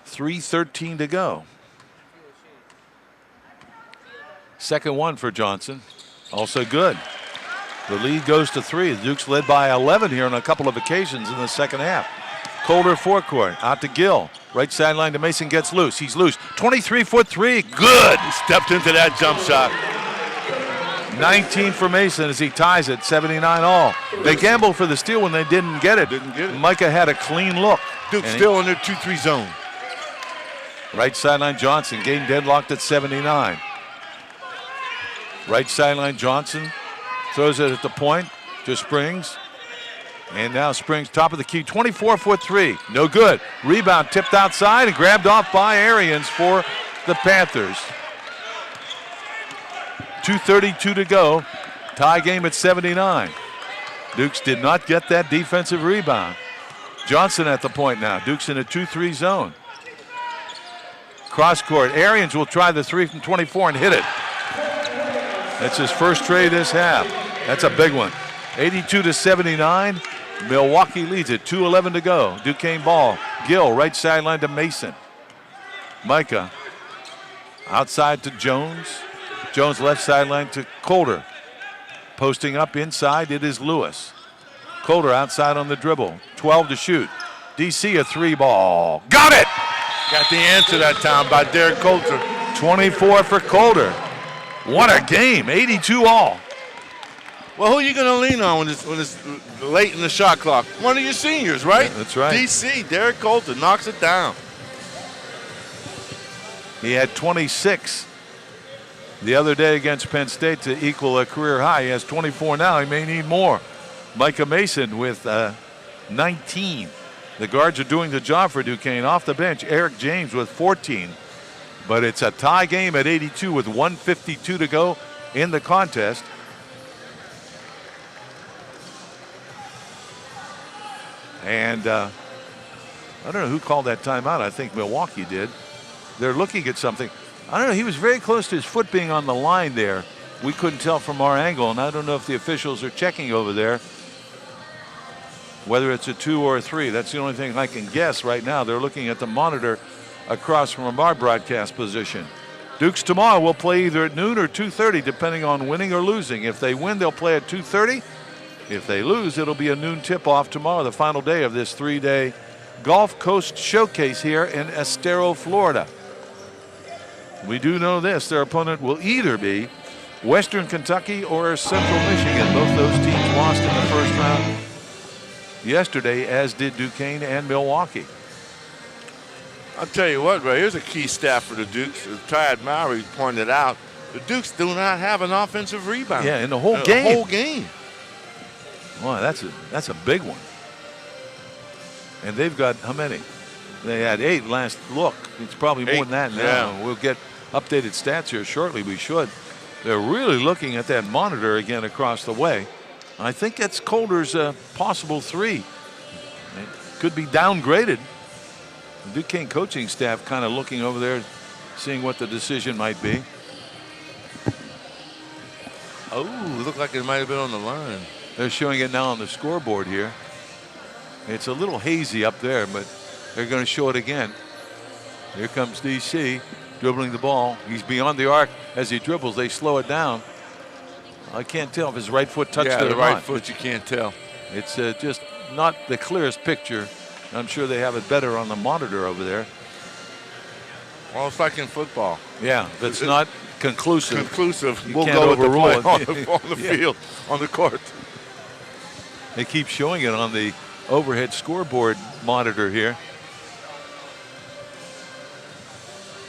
3:13 to go. Second one for Johnson. Also good. The lead goes to 3. The Dukes led by 11 here on a couple of occasions in the second half. Colder forecourt. Out to Gill. Right sideline to Mason, gets loose. He's loose. 23-foot three. Good. He stepped into that jump shot. 19 for Mason as he ties it. 79 all. They gambled for the steal when they didn't get it. Micah had a clean look. Duke's still in their 2-3 zone. Right sideline Johnson. Game deadlocked at 79. Right sideline Johnson throws it at the point to Springs. And now Springs top of the key. 24-foot three. No good. Rebound tipped outside and grabbed off by Arians for the Panthers. 2:32 to go. Tie game at 79. Dukes did not get that defensive rebound. Johnson at the point now. Dukes in a 2-3 zone. Cross court. Arians will try the 3 from 24 and hit it. That's his first tray this half. That's a big one. 82-79. Milwaukee leads it. 2:11 to go. Duquesne ball. Gill right sideline to Mason. Micah outside to Jones. Jones left sideline to Colder. Posting up inside, it is Lewis. Colder outside on the dribble. 12 to shoot. DC a 3 ball. Got it! Got the answer that time by Derek Colder. 24 for Colder. What a game. 82 all. Well, who are you going to lean on when it's late in the shot clock? One of your seniors, right? Yeah, that's right. DC, Derek Colder knocks it down. He had 26 the other day against Penn State to equal a career high. He has 24 now. He may need more. Micah Mason with 19. The guards are doing the job for Duquesne. Off the bench, Eric James with 14. But it's a tie game at 82 with 1:52 to go in the contest. And I don't know who called that timeout. I think Milwaukee did. They're looking at something. I don't know. He was very close to his foot being on the line there. We couldn't tell from our angle, and I don't know if the officials are checking over there whether it's a 2 or a 3. That's the only thing I can guess right now. They're looking at the monitor across from our broadcast position. Dukes tomorrow will play either at noon or 2:30, depending on winning or losing. If they win, they'll play at 2:30. If they lose, it'll be a noon tip-off tomorrow, the final day of this 3-day Gulf Coast Showcase here in Estero, Florida. We do know this. Their opponent will either be Western Kentucky or Central Michigan. Both those teams lost in the first round yesterday, as did Duquesne and Milwaukee. I'll tell you what, Ray, here's a key stat for the Dukes. As Tyad Mowry pointed out, the Dukes do not have an offensive rebound. Yeah, in the whole game. The whole game. Wow, that's a big one. And they've got how many? They had 8 last look. It's probably more 8, than that now. yeah. We'll get updated stats here shortly. We should. They're really looking at that monitor again across the way. I think that's Colder's possible 3. It could be downgraded. The Duquesne coaching staff kind of looking over there, seeing what the decision might be. Oh, it looked like it might have been on the line. They're showing it now on the scoreboard here. It's a little hazy up there, but they're going to show it again. Here comes DC dribbling the ball. He's beyond the arc as he dribbles. They slow it down. I can't tell if his right foot touched it or the right not. foot, you can't tell. It's just not the clearest picture. I'm sure they have it better on the monitor over there. Well, it's like in football. Yeah, if it's not conclusive. You We'll can't go with the overrule play it. on the field, on the court. They keep showing it on the overhead scoreboard monitor here.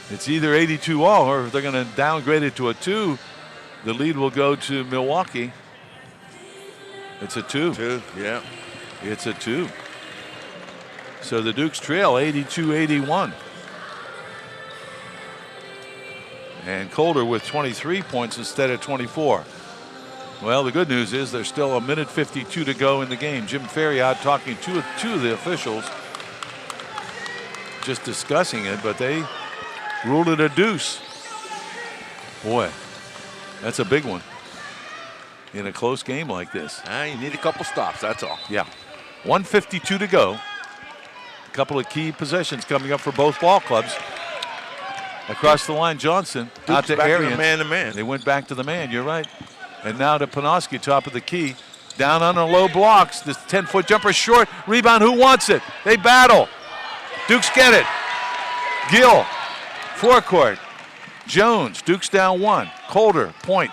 It's either 82 all, or if they're going to downgrade it to a 2, The lead will go to Milwaukee. It's a 2. 2, yeah. It's a 2. So the Dukes trail 82-81. And Colder with 23 points instead of 24. Well, the good news is there's still 1:52 to go in the game. Jim Ferriot talking to two of the officials, just discussing it, but they ruled it a deuce. Boy, that's a big one in a close game like this. You need a couple stops, that's all. Yeah. 1:52 to go. A couple of key possessions coming up for both ball clubs. Across the line, Johnson out to Arians. Man-to-man. They went back to the man, you're right. And now to Panoski, top of the key. Down on the low blocks. This 10-foot jumper short. Rebound, who wants it? They battle. Dukes get it. Gill, forecourt. Jones, Dukes down 1. Colder, point.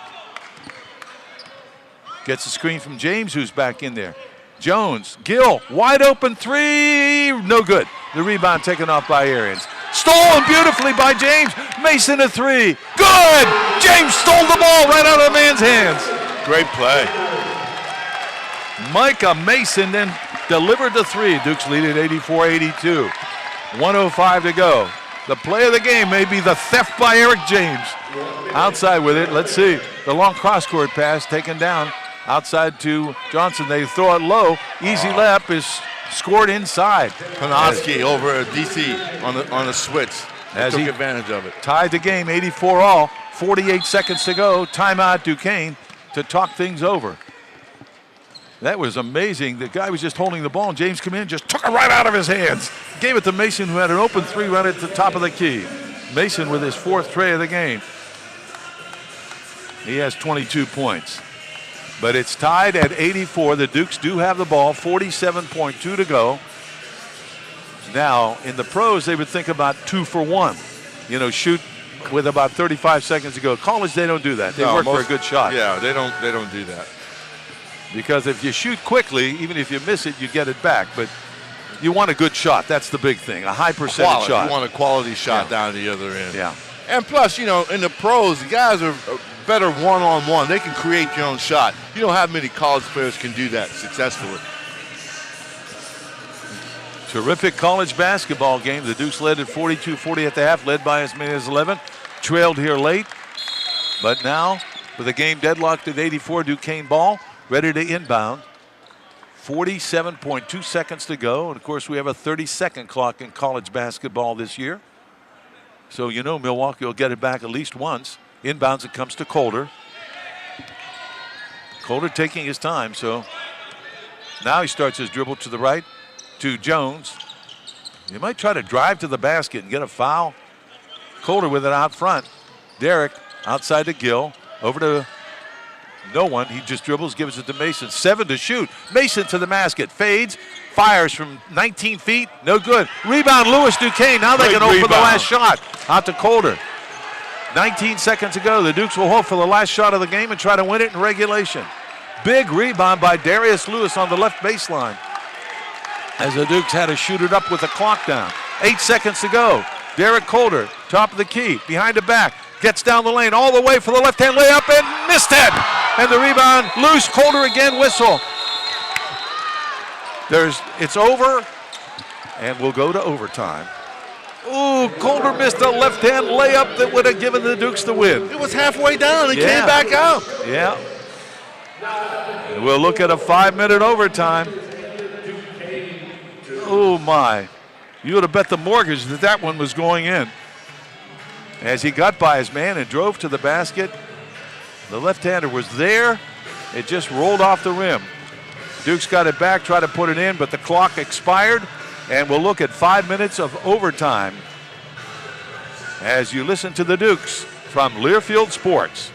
Gets a screen from James, who's back in there. Jones, Gill, wide open 3, no good. The rebound taken off by Arians. Stolen beautifully by James. Mason a 3, good! James stole the ball right out of the man's hands. Great play. Micah Mason then delivered the 3. Dukes lead at 84-82. 1:05 to go. The play of the game may be the theft by Eric James. Outside with it, let's see. The long cross-court pass taken down. Outside to Johnson, they throw it low. Easy layup is scored inside. Panoski over DC on the switch. As took he advantage of it. Tied the game, 84 all. 48 seconds to go. Timeout Duquesne to talk things over. That was amazing. The guy was just holding the ball, and James came in and just took it right out of his hands. Gave it to Mason, who had an open 3 right at the top of the key. Mason with his 4th tray of the game. He has 22 points. But it's tied at 84. The Dukes do have the ball. 47.2 to go. Now, in the pros, they would think about 2 for 1. You know, shoot with about 35 seconds to go. College, they don't do that. They work for a good shot. Yeah, they don't do that. Because if you shoot quickly, even if you miss it, you get it back. But you want a good shot. That's the big thing. A high percentage shot. You want a quality shot down the other end. Yeah. And plus, you know, in the pros, the guys are better one-on-one. They can create your own shot. You don't have many college players can do that successfully. Terrific college basketball game. The Dukes led at 42-40 at the half, led by as many as 11. Trailed here late. But now, with the game deadlocked at 84, Duquesne ball, ready to inbound. 47.2 seconds to go. And, of course, we have a 30-second clock in college basketball this year. So, you know, Milwaukee will get it back at least once. Inbounds, it comes to Colder. Colder taking his time, so now he starts his dribble to the right to Jones. He might try to drive to the basket and get a foul. Colder with it out front. Derek outside to Gill. Over to no one. He just dribbles, gives it to Mason. 7 to shoot. Mason to the basket. Fades. Fires from 19 feet. No good. Rebound, Lewis Duquesne. Now they can hope for the last shot. Out to Colder. 19 seconds to go. The Dukes will hope for the last shot of the game and try to win it in regulation. Big rebound by Darius Lewis on the left baseline, as the Dukes had to shoot it up with the clock down. 8 seconds to go. Derek Colder, top of the key, behind the back, gets down the lane all the way for the left-hand layup and missed it. And the rebound loose. Colder again, whistle. It's over, and we'll go to overtime. Ooh, Colder missed a left-hand layup that would have given the Dukes the win. It was halfway down. He came back out. Yeah. And we'll look at a 5-minute overtime. Oh, my. You would have bet the mortgage that that one was going in. As he got by his man and drove to the basket, the left-hander was there. It just rolled off the rim. Dukes got it back, tried to put it in, but the clock expired. And we'll look at 5 minutes of overtime as you listen to the Dukes from Learfield Sports.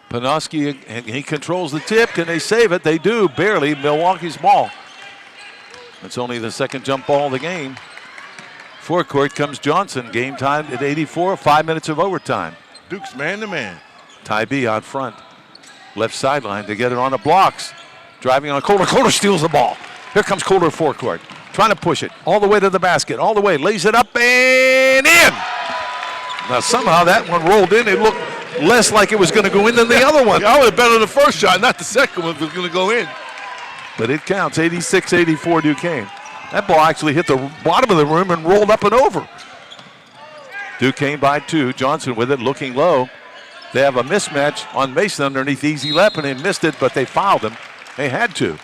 Panoski, and he controls the tip. Can they save it? They do, barely. Milwaukee's ball. It's only the second jump ball of the game. Forecourt comes Johnson. Game time at 84, 5 minutes of overtime. Duke's man-to-man. Tybee out front. Left sideline to get it on the blocks. Driving on Coulter. Coulter steals the ball. Here comes Coulter forecourt. Trying to push it all the way to the basket. All the way. Lays it up and in. Now somehow that one rolled in. It looked less like it was going to go in than the other one. I would have bet on the first shot, not the second one, was going to go in. But it counts. 86-84 Duquesne. That ball actually hit the bottom of the rim and rolled up and over. Duquesne by 2. Johnson with it, looking low. They have a mismatch on Mason underneath easy lap, and they missed it, but they fouled him. They had to.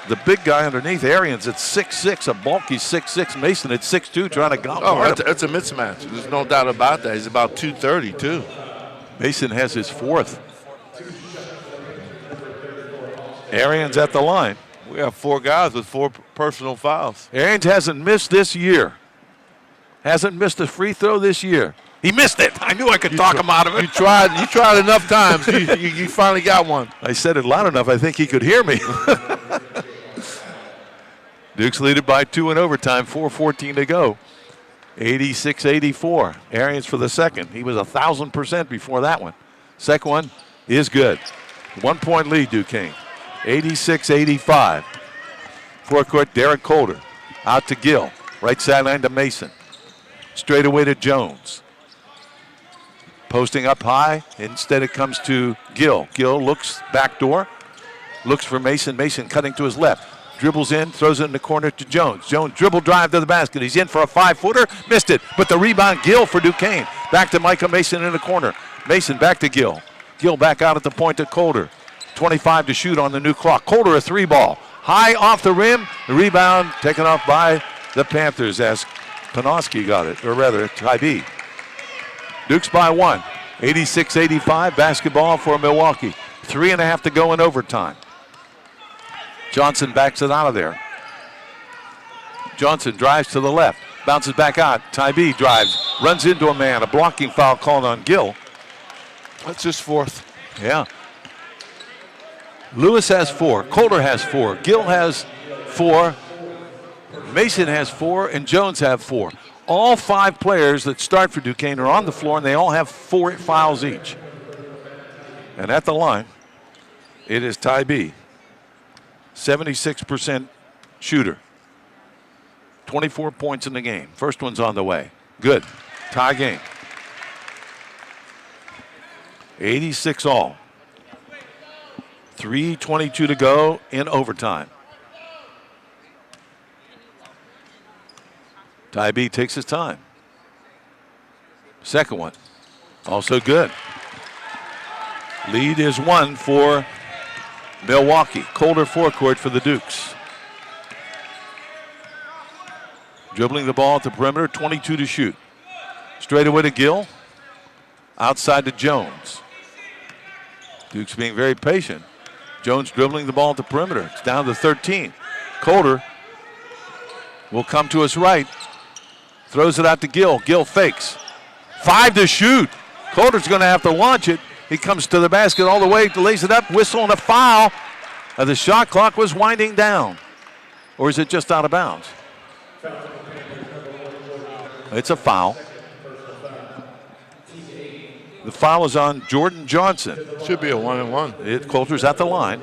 The big guy underneath, Arians at 6'6", a bulky 6'6". Mason at 6'2", trying to gobble. Oh, that's a mismatch. There's no doubt about that. He's about 230, too. Mason has his 4th. Arians at the line. We have 4 guys with 4 personal fouls. Arians hasn't missed this year. Hasn't missed a free throw this year. He missed it. I knew I could talk him out of it. You tried enough times. You finally got one. I said it loud enough. I think he could hear me. Duke's lead it by 2 in overtime. 4:14 to go. 86-84. Arians for the second. He was 1,000% before that one. Second one is good. 1 point lead, Duquesne. 86-85. Forecourt, Derek Coulter. Out to Gill. Right sideline to Mason. Straight away to Jones. Posting up high. Instead it comes to Gill. Gill looks back door. Looks for Mason. Mason cutting to his left. Dribbles in, throws it in the corner to Jones. Jones dribble drive to the basket. He's in for a 5-footer. Missed it. But the rebound, Gill for Duquesne. Back to Micah Mason in the corner. Mason back to Gill. Gill back out at the point to Coulter. 25 to shoot on the new clock. Coulter a 3-ball. High off the rim. The rebound taken off by the Panthers as Panoski got it, or rather, Tybee. Duke's by 1. 86-85, basketball for Milwaukee. 3.5 to go in overtime. Johnson backs it out of there. Johnson drives to the left, bounces back out. Tybee drives, runs into a man. A blocking foul called on Gill. That's his 4th. Yeah. Lewis has 4. Coulter has 4. Gill has 4. Mason has 4, and Jones have 4. All 5 players that start for Duquesne are on the floor, and they all have 4 fouls each. And at the line, it is Tybee. 76% shooter. 24 points in the game. First one's on the way. Good. Tie game. 86 all. 3:22 to go in overtime. Tybee takes his time. Second one, also good. Lead is 1 for Milwaukee. Coulter forecourt for the Dukes. Dribbling the ball at the perimeter, 22 to shoot. Straight away to Gill. Outside to Jones. Dukes being very patient. Jones dribbling the ball at the perimeter. It's down to 13. Coulter will come to his right. Throws it out to Gill. Gill fakes. 5 to shoot. Coulter's going to have to launch it. He comes to the basket all the way, lays it up, whistle and a foul. The shot clock was winding down. Or is it just out of bounds? It's a foul. The foul is on Jordan Johnson. Should be a 1-and-1. Coulter's at the line.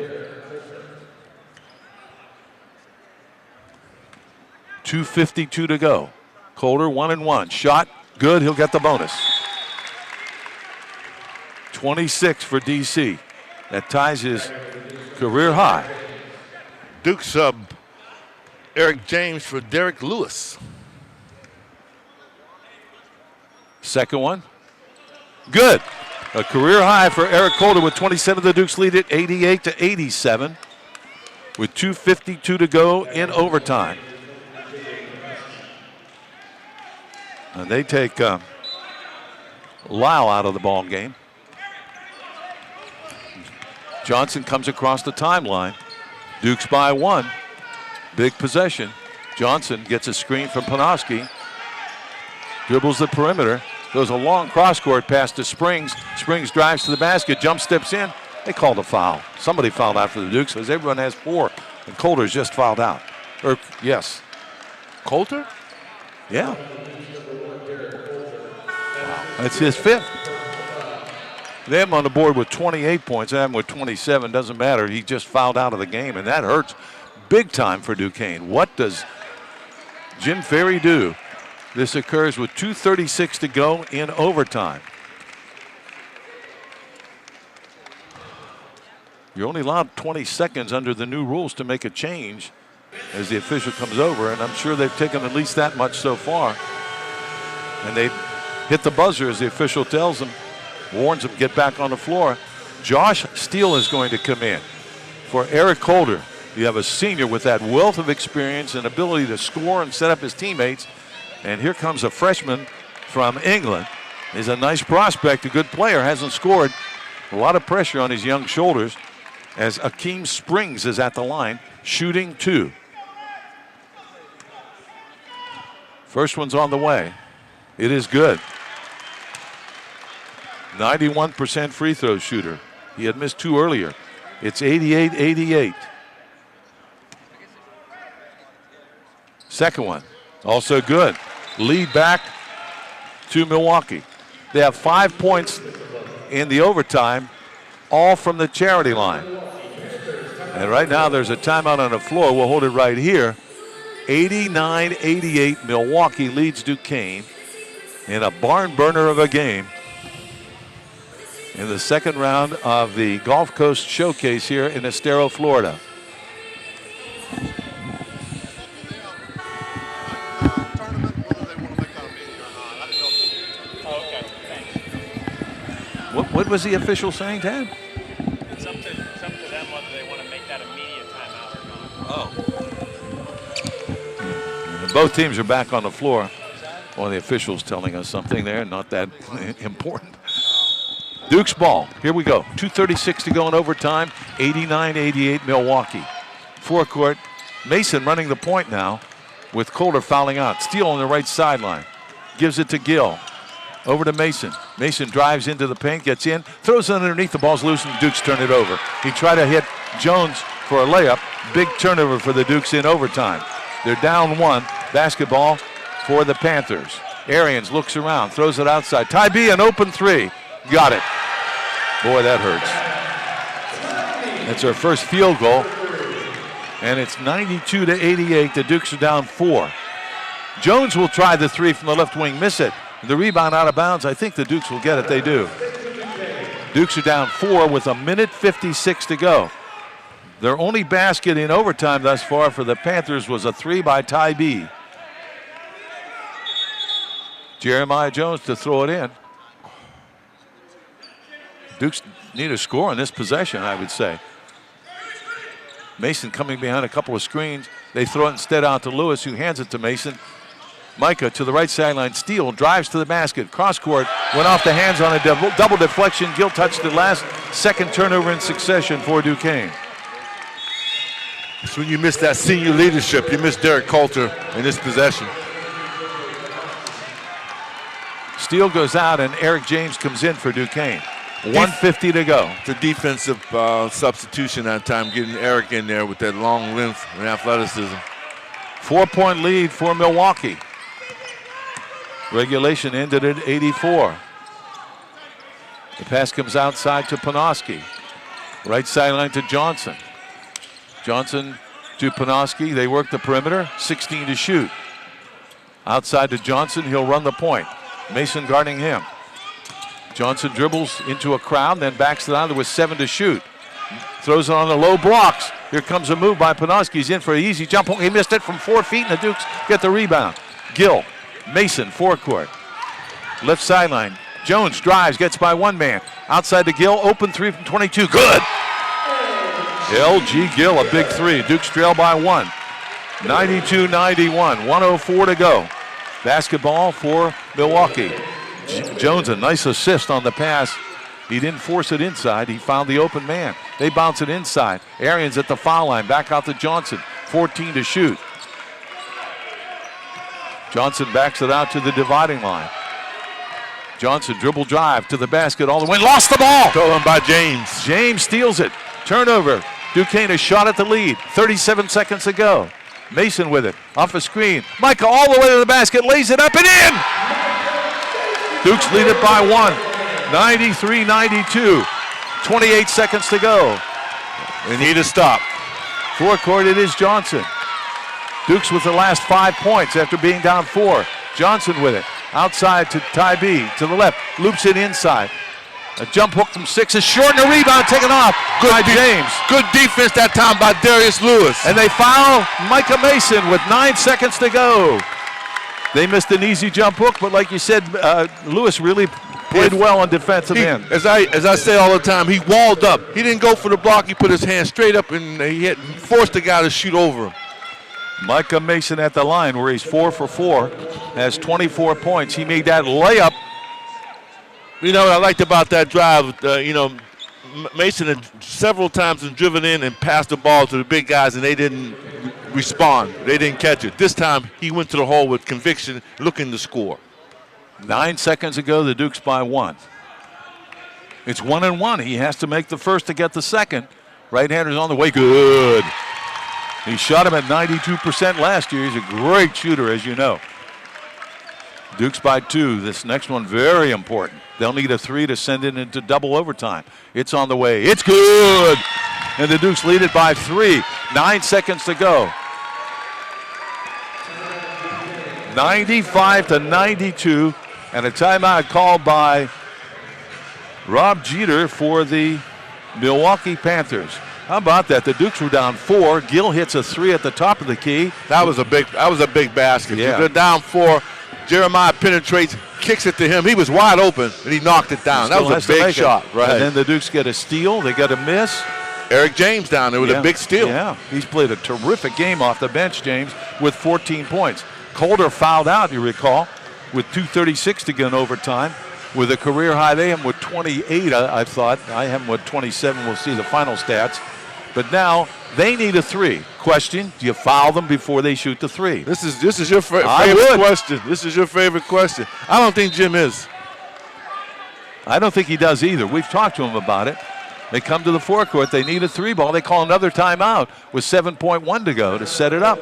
2:52 to go. Coulter 1-and-1. Shot good. He'll get the bonus. 26 for DC. That ties his career high. Duke sub Eric James for Derek Lewis. Second one. Good. A career high for Eric Coulter with 27. The Dukes lead it 88-87 with 2:52 to go in overtime. And they take Lyle out of the ball game. Johnson comes across the timeline. Dukes by 1. Big possession. Johnson gets a screen from Panoski. Dribbles the perimeter. Goes a long cross-court pass to Springs. Springs drives to the basket, jump steps in. They called a foul. Somebody fouled out for the Dukes because everyone has 4. And Coulter's just fouled out. Yes. Coulter? Yeah. Wow. That's his 5th. They have him on the board with 28 points. They have him with 27. Doesn't matter. He just fouled out of the game, and that hurts big time for Duquesne. What does Jim Ferry do? This occurs with 2:36 to go in overtime. You're only allowed 20 seconds under the new rules to make a change as the official comes over, and I'm sure they've taken at least that much so far. And they hit the buzzer as the official tells them, warns them, get back on the floor. Josh Steele is going to come in for Eric Coulter. You have a senior with that wealth of experience and ability to score and set up his teammates. And here comes a freshman from England. He's a nice prospect, a good player, hasn't scored. A lot of pressure on his young shoulders as Akeem Springs is at the line, shooting 2. First one's on the way. It is good. 91% free throw shooter. He had missed 2 earlier. It's 88-88. Second one, also good. Lead back to Milwaukee. They have 5 points in the overtime, all from the charity line. And right now there's a timeout on the floor. We'll hold it right here. 89-88, Milwaukee leads Duquesne in a barn burner of a game in the second round of the Gulf Coast Showcase here in Estero, Florida. What was the official saying, Ted? It's up to them whether they want to make that immediate timeout or not. Oh. Both teams are back on the floor. Well, the official's telling us something there, not that important. Duke's ball. Here we go. 2:36 to go in overtime. 89-88 Milwaukee. Forecourt. Mason running the point now with Coulter fouling out. Steele on the right sideline. Gives it to Gill. Over to Mason. Mason drives into the paint, gets in, throws it underneath, the ball's loose, and the Dukes turn it over. He tried to hit Jones for a layup. Big turnover for the Dukes in overtime. They're down 1. Basketball for the Panthers. Arians looks around, throws it outside. Tybee, an open 3. Got it. Boy, that hurts. That's our first field goal. And it's 92-88. The Dukes are down 4. Jones will try the 3 from the left wing, miss it. The rebound out of bounds. I think the Dukes will get it. They do. Dukes are down 4 with 1:56 to go. Their only basket in overtime thus far for the Panthers was a 3 by Tybee. Jeremiah Jones to throw it in. Dukes need a score on this possession, I would say. Mason coming behind a couple of screens. They throw it instead out to Lewis, who hands it to Mason. Micah to the right sideline. Steele drives to the basket. Cross court. Went off the hands on a double deflection. Gill touched it last. Second turnover in succession for Duquesne. It's when you miss that senior leadership. You miss Derek Coulter in this possession. Steele goes out and Eric James comes in for Duquesne. 1:50 to go. It's a defensive substitution that time, getting Eric in there with that long length and athleticism. 4-point lead for Milwaukee. Regulation ended at 84. The pass comes outside to Panoski. Right sideline to Johnson. Johnson to Panoski. They work the perimeter. 16 to shoot. Outside to Johnson. He'll run the point. Mason guarding him. Johnson dribbles into a crowd, then backs it on with 7 to shoot. Throws it on the low blocks. Here comes a move by Panoski. He's in for an easy jump. He missed it from 4 feet, and the Dukes get the rebound. Gill, Mason, forecourt. Left sideline. Jones drives, gets by one man. Outside to Gill, open 3 from 22. Good! L.G. Gill, a big 3. Dukes trail by 1. 92-91, 1:04 to go. Basketball for Milwaukee. Jones, a nice assist on the pass. He didn't force it inside. He found the open man. They bounce it inside. Arians at the foul line. Back out to Johnson. 14 to shoot. Johnson backs it out to the dividing line. Johnson dribble drive to the basket all the way. Lost the ball. Stolen by James. James steals it. Turnover. Duquesne has shot at the lead. 37 seconds to go. Mason with it. Off a screen. Micah all the way to the basket. Lays it up and in. Dukes lead it by 1. 93-92. 28 seconds to go. They need to stop. Forecourt, it is Johnson. Dukes with the last 5 points after being down 4. Johnson with it. Outside to Ty B. To the left. Loops it inside. A jump hook from 6 is short and a rebound taken off by James. Good defense that time by Darius Lewis. And they foul Micah Mason with 9 seconds to go. They missed an easy jump hook, but like you said, Lewis really played well on defensive end. As I say all the time, he walled up. He didn't go for the block. He put his hand straight up and he forced the guy to shoot over him. Micah Mason at the line where he's 4 for 4, has 24 points. He made that layup. You know what I liked about that drive, Mason had several times been driven in and passed the ball to the big guys and they didn't respond. They didn't catch it. This time he went to the hole with conviction, looking to score. 9 seconds ago, the Dukes by 1. It's 1-1. He has to make the first to get the second. Right-hander's on the way. Good. He shot him at 92% last year. He's a great shooter, as you know. Dukes by 2. This next one very important. They'll need a 3 to send it into double overtime. It's on the way. It's good. And the Dukes lead it by 3. 9 seconds to go. 95-92. And a timeout called by Rob Jeter for the Milwaukee Panthers. How about that? The Dukes were down 4. Gill hits a 3 at the top of the key. That was a big basket. Yeah. They're down 4. Jeremiah penetrates, kicks it to him. He was wide open, and he knocked it down. That was a big shot. Right. And then the Dukes get a steal. They got a miss. Eric James down there with a big steal. Yeah, he's played a terrific game off the bench, James, with 14 points. Calder fouled out, you recall, with 2:36 to go in overtime. With a career high, they have him with 28, I thought. I have him with 27. We'll see the final stats. But now they need a 3. Question, do you foul them before they shoot the 3? This is your favorite question. This is your favorite question. I don't think Jim is. I don't think he does either. We've talked to him about it. They come to the forecourt. They need a 3 ball. They call another timeout with 7.1 to go to set it up.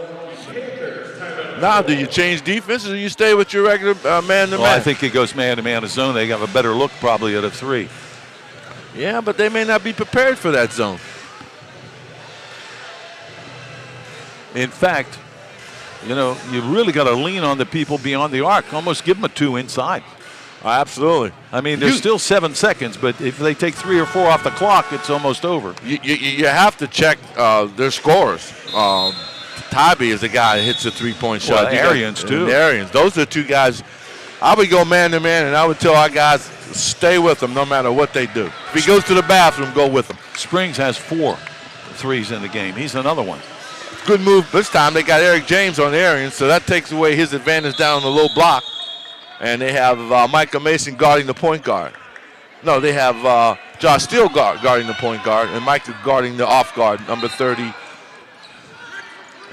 Now, do you change defense or do you stay with your regular man-to-man? Well, I think it goes man-to-man zone. They have a better look probably at a 3. Yeah, but they may not be prepared for that zone. In fact, you really got to lean on the people beyond the arc. Almost give them a 2 inside. Absolutely. I mean, there's still 7 seconds, but if they take 3 or 4 off the clock, it's almost over. You have to check their scores. Tybee is the guy that hits a 3-point shot. Arians, too. Arians. Those are the 2 guys. I would go man-to-man, and I would tell our guys, stay with them no matter what they do. If he goes to the bathroom, go with him. Springs has 4 threes in the game. He's another one. Good move. This time they got Eric James on Arians, so that takes away his advantage down on the low block. And they have Micah Mason guarding the point guard. No, they have Josh Steele guarding the point guard, and Micah guarding the off guard, number 30.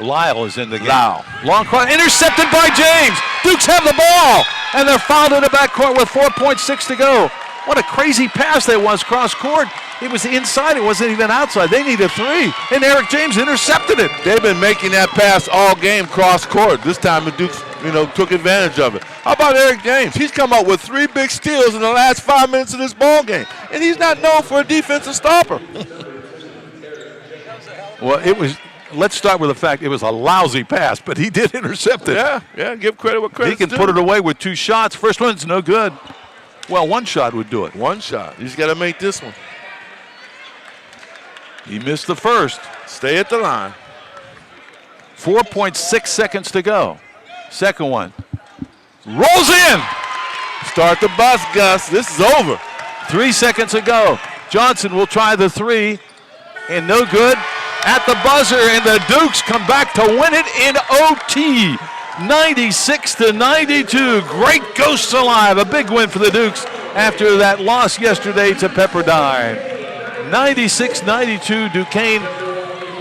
Lyle is in the game. Lyle. Long cross, intercepted by James. Dukes have the ball, and they're fouled in the backcourt with 4.6 to go. What a crazy pass that was cross court. It was inside. It wasn't even outside. They need a 3, and Eric James intercepted it. They've been making that pass all game cross court. This time the Dukes, took advantage of it. How about Eric James? He's come up with 3 big steals in the last 5 minutes of this ball game, and he's not known for a defensive stopper. Well, let's start with the fact it was a lousy pass, but he did intercept it. Yeah, give credit what credit's due. He can put it away with 2 shots. First one's no good. Well, 1 shot would do it. 1 shot. He's got to make this one. He missed the first. Stay at the line. 4.6 seconds to go. Second one. Rolls in. Start the bus, Gus. This is over. 3 seconds to go. Johnson will try the 3. And no good. At the buzzer, and the Dukes come back to win it in OT. 96-92. Great ghosts alive. A big win for the Dukes after that loss yesterday to Pepperdine. 96-92. Duquesne,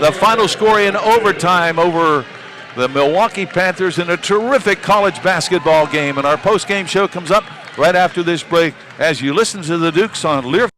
the final score in overtime over the Milwaukee Panthers in a terrific college basketball game. And our post-game show comes up right after this break as you listen to the Dukes on Lear.